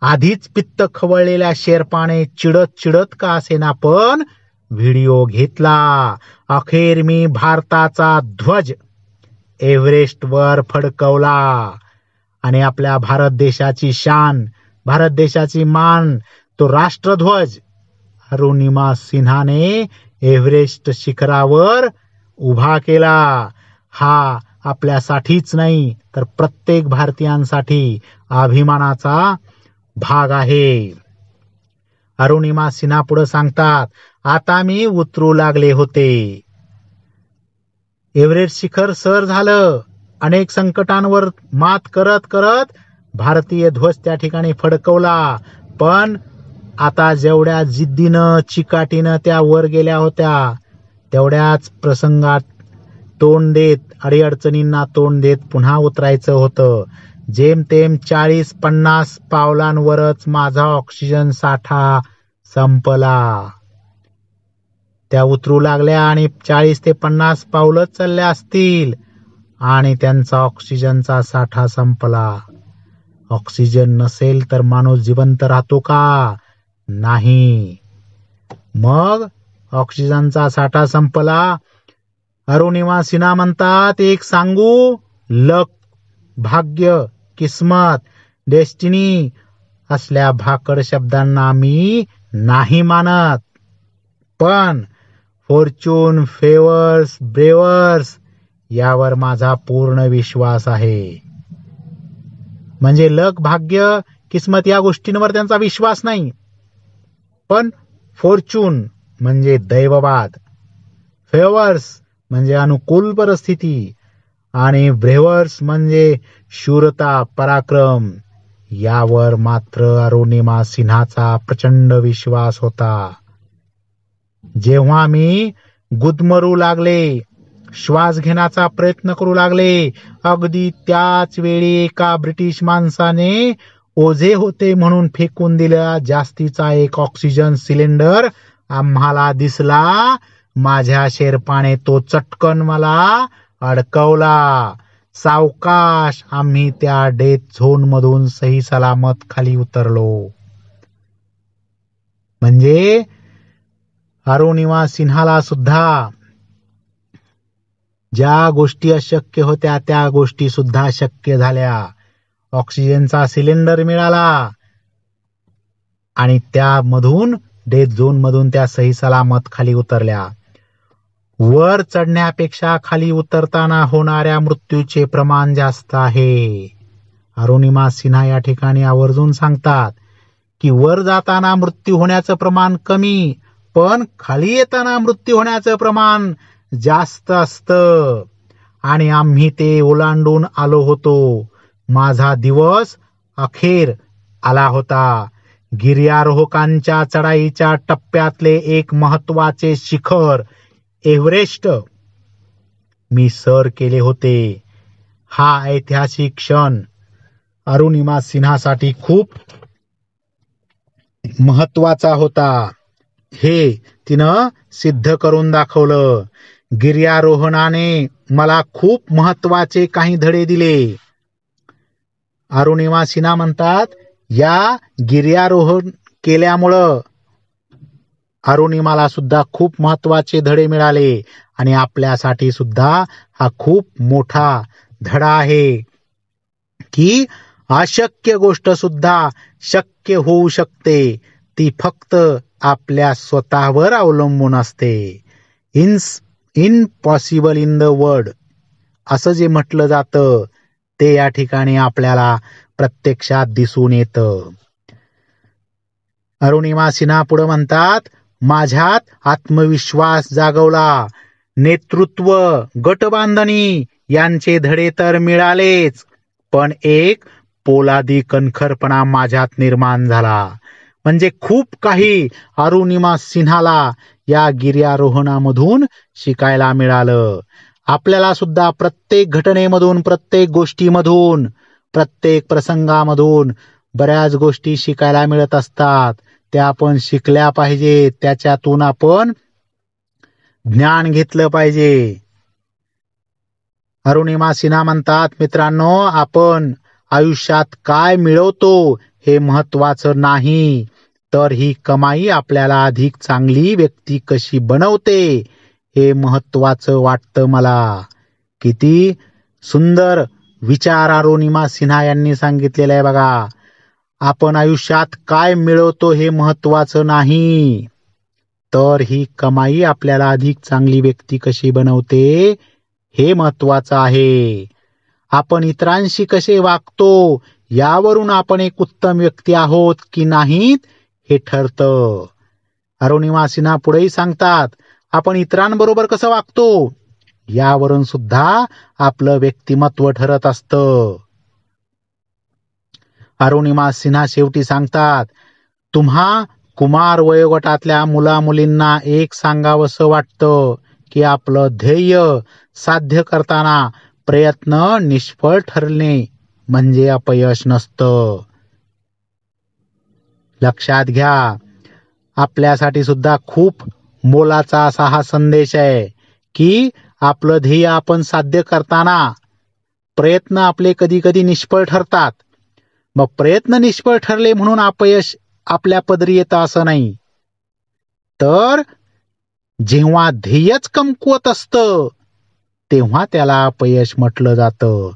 आधीच पित्त खवळलेल्या शेर्पाने चिडत चिडत का असेना पण व्हिडिओ घेतला. अखेर मी भारताचा ध्वज एव्हरेस्टवर फडकवला आणि आपल्या भारत देशाची शान, भारत देशाची मान, तो राष्ट्रध्वज अरुणिमा सिन्हाने एव्हरेस्ट शिखरावर उभा केला. हा आपल्यासाठीच नाही तर प्रत्येक भारतीयांसाठी अभिमानाचा भाग आहे. अरुणिमा सिन्हा पुढे सांगतात, आता मी उतरू लागले होते. एव्हरेस्ट शिखर सर झालं. अनेक संकटांवर मात करत करत भारतीय ध्वज त्या ठिकाणी फडकवला. पण आता जेवढ्या जिद्दीनं चिकाटीनं त्या वर गेल्या होत्या, तेवढ्याच प्रसंगात तोंड देत, अडीअडचणींना तोंड देत पुन्हा उतरायचं होतं. जेमतेम 40-50 पावलांवरच माझा ऑक्सिजन साठा संपला. त्या उतरू लागल्या आणि 40 ते 50 पावलंच चालल्या असतील आणि त्यांचा ऑक्सिजनचा साठा संपला. ऑक्सिजन नसेल तर माणूस जिवंत राहतो का? नाही. मग ऑक्सिजनचा साठा संपला. अरुणिमा सिन्हा म्हणतात, एक सांगू, लक, भाग्य, किस्मत, डेस्टिनी असल्या भाकड शब्दांना मी नाही मानत. पण फॉर्च्यून फेवर्स ब्रेवर्स यावर माझा पूर्ण विश्वास आहे. म्हणजे लक, भाग्य, किस्मत या गोष्टींवर त्यांचा विश्वास नाही, पण फॉर्च्यून म्हणजे दैववाद, फेवर्स म्हणजे अनुकूल परिस्थिती आणि ब्रेवर्स म्हणजे शूरता, पराक्रम, यावर मात्र अरुणिमा सिन्हाचा प्रचंड विश्वास होता. जेव्हा मी गुदमरू लागले, श्वास घेण्याचा प्रयत्न करू लागले, अगदी त्याच वेळी एका ब्रिटिश माणसाने ओझे होते म्हणून फेकून दिला जास्तीचा एक ऑक्सिजन सिलेंडर आम्हाला दिसला. माझ्या शेर्पाने तो चटकन मला अडकवला. सावकाश आम्ही त्या डेथ झोन मधून सही सलामत खाली उतरलो. म्हणजे अरुणिमा सिन्हाला सुद्धा ज्या गोष्टी अशक्य होत्या त्या गोष्टी सुद्धा शक्य झाल्या. ऑक्सिजनचा सिलेंडर मिळाला आणि त्यामधून डेथ झोन मधून त्या सही सलामत खाली उतरल्या. वर चढण्यापेक्षा खाली उतरताना होणाऱ्या मृत्यूचे प्रमाण जास्त आहे. अरुणिमा सिन्हा या ठिकाणी आवर्जून सांगतात की वर जाताना मृत्यू होण्याचं प्रमाण कमी, पण खाली येताना मृत्यू होण्याचं प्रमाण जास्त असतं आणि आम्ही ते ओलांडून आलो होतो. माझा दिवस अखेर आला होता. गिर्यारोहकांच्या चढाईच्या टप्प्यातले एक महत्वाचे शिखर एव्हरेस्ट मी सर केले होते. हा ऐतिहासिक क्षण अरुणिमा सिन्हासाठी खूप महत्वाचा होता. हे तिनं सिद्ध करून दाखवलं. गिर्यारोहणाने मला खूप महत्वाचे काही धडे दिले. अरुणिमा सिन्हा म्हणतात, या गिर्यारोहण केल्यामुळं अरुणिमाला सुद्धा खूप महत्वाचे धडे मिळाले आणि आपल्यासाठी सुद्धा हा खूप मोठा धडा आहे की अशक्य गोष्ट सुद्धा शक्य होऊ शकते, ती फक्त आपल्या स्वतःवर अवलंबून असते. इम्पॉसिबल इन द वर्ल्ड असं जे म्हटलं जातं ते या ठिकाणी आपल्याला प्रत्यक्षात दिसून येतं. अरुणिमा सिन्हा पुढे म्हणतात, माझ्यात आत्मविश्वास जागवला, नेतृत्व, गटबांधणी यांचे धडे तर मिळालेच, पण एक पोलादी कणखरपणा माझ्यात निर्माण झाला. म्हणजे खूप काही अरुणिमा सिन्हाला या गिर्यारोहणामधून शिकायला मिळालं. आपल्याला सुद्धा प्रत्येक घटनेमधून, प्रत्येक गोष्टीमधून, प्रत्येक प्रसंगामधून बऱ्याच गोष्टी शिकायला मिळत असतात. त्या आपण शिकल्या पाहिजे, त्याच्यातून आपण ज्ञान घेतलं पाहिजे. अरुणिमा सिन्हा म्हणतात, मित्रांनो, आपण आयुष्यात काय मिळवतो हे महत्वाचं नाही, तर ही कमाई आपल्याला अधिक चांगली व्यक्ती कशी बनवते हे महत्वाचं वाटतं मला. किती सुंदर विचार अरुणिमा सिन्हा यांनी सांगितलेला आहे बघा. आपण आयुष्यात काय मिळवतो हे महत्वाचं नाही, तर ही कमाई आपल्याला अधिक चांगली व्यक्ती कशी बनवते हे महत्वाचं आहे. आपण इतरांशी कसे वागतो यावरून आपण एक उत्तम व्यक्ती आहोत की नाहीत हे ठरतं. अरुणिमा सिन्हा पुढेही सांगतात, आपण इतरांबरोबर कसं वागतो यावरून सुद्धा आपलं व्यक्तिमत्व ठरत असतं. अरुणिमा सिन्हा शेवटी सांगतात, तुम्हा कुमार वयोगटातल्या मुलामुलींना एक सांगावंसं वाटतं की आपलं ध्येय साध्य करताना प्रयत्न निष्फळ ठरणे म्हणजे अपयश नसतं. लक्षात घ्या, आपल्यासाठी सुद्धा खूप मोलाचा असा हा संदेश आहे की आपलं ध्येय आपण साध्य करताना प्रयत्न आपले कधी कधी निष्फळ ठरतात. मग प्रयत्न निष्फळ ठरले म्हणून अपयश आपल्या पदरी येतं असं नाही, तर जेव्हा ध्येयच कमकुवत असतं तेव्हा त्याला अपयश म्हटलं जातं.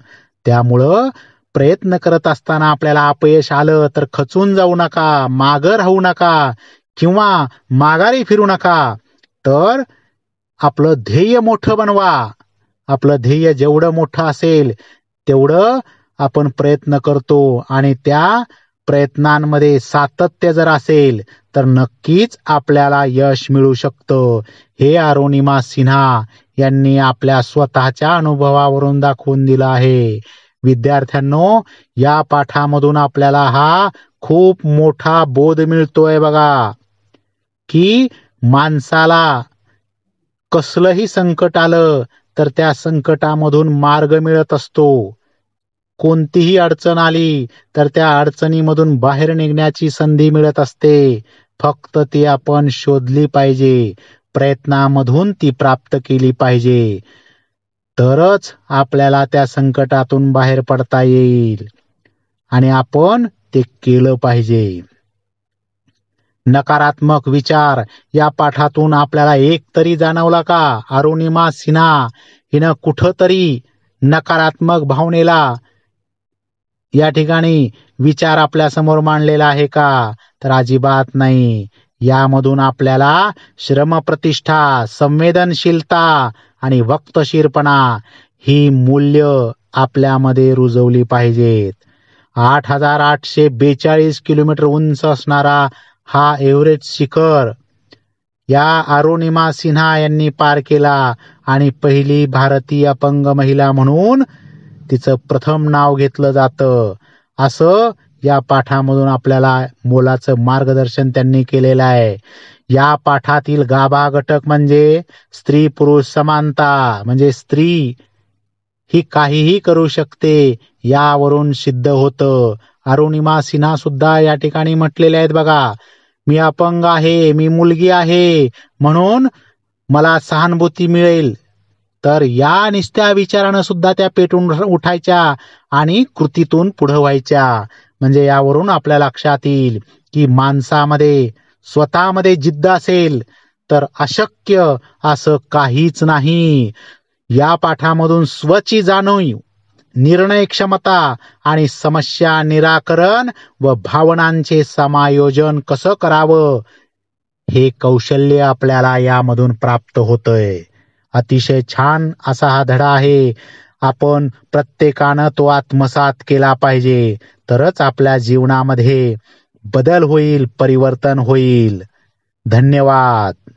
त्यामुळं प्रयत्न करत असताना आपल्याला अपयश आलं तर खचून जाऊ नका, मागं राहू नका किंवा माघारी फिरू नका, तर आपलं ध्येय मोठं बनवा. आपलं ध्येय जेवढं मोठं असेल तेवढं आपण प्रयत्न करतो आणि त्या प्रयत्नांमध्ये सातत्य जर असेल तर नक्कीच आपल्याला यश मिळू शकतं. हे अरुणिमा सिन्हा यांनी आपल्या स्वतःच्या अनुभवावरून दाखवून दिलं आहे. विद्यार्थ्यांनो, या पाठामधून आपल्याला हा खूप मोठा बोध मिळतोय बघा की माणसाला कसलंही संकट आलं तर त्या संकटामधून मार्ग मिळत असतो. कोणतीही अडचण आली तर त्या अडचणीमधून बाहेर निघण्याची संधी मिळत असते. फक्त ती आपण शोधली पाहिजे, प्रयत्नामधून ती प्राप्त केली पाहिजे, तरच आपल्याला त्या संकटातून बाहेर पडता येईल आणि आपण ते केलं पाहिजे. नकारात्मक विचार या पाठातून आपल्याला एक तरी जाणवला का? अरुणिमा सिन्हा हिनं कुठंतरी नकारात्मक भावनेला या ठिकाणी विचार आपल्या समोर मांडलेला आहे का? तर अजिबात नाही. यामधून आपल्याला श्रमप्रतिष्ठा, संवेदनशीलता आणि वक्तशीरपणा ही मूल्य आपल्यामध्ये रुजवली पाहिजेत. 8,842 किलोमीटर उंच असणारा हा एव्हरेस्ट शिखर या अरुणिमा सिन्हा यांनी पार केला आणि पहिली भारतीय अपंग महिला म्हणून तिचं प्रथम नाव घेतलं जातं. असं या पाठामधून आपल्याला मोलाचं मार्गदर्शन त्यांनी केलेलं आहे. या पाठातील गाभा घटक म्हणजे स्त्री पुरुष समानता, म्हणजे स्त्री ही काहीही करू शकते यावरून सिद्ध होतं. अरुणिमा सिन्हा सुद्धा या ठिकाणी म्हटलेले आहेत बघा, मी अपंग आहे, मी मुलगी आहे म्हणून मला सहानुभूती मिळेल. तर या निस्त्या विचारानं सुद्धा त्या पेटून उठायच्या आणि कृतीतून पुढे व्हायच्या. म्हणजे यावरून आपल्या लक्षात येईल की माणसामध्ये स्वतःमध्ये जिद्द असेल तर अशक्य असं काहीच नाही. या पाठामधून स्वची जाणीव, निर्णय क्षमता आणि समस्या निराकरण व भावनांचे समायोजन कसं करावं हे कौशल्य आपल्याला यामधून प्राप्त होतंय. अतिशय छान असा हा धडा आहे. आपण प्रत्येकानं तो आत्मसात केला पाहिजे, तरच आपल्या जीवनामध्ये बदल होईल, परिवर्तन होईल. धन्यवाद.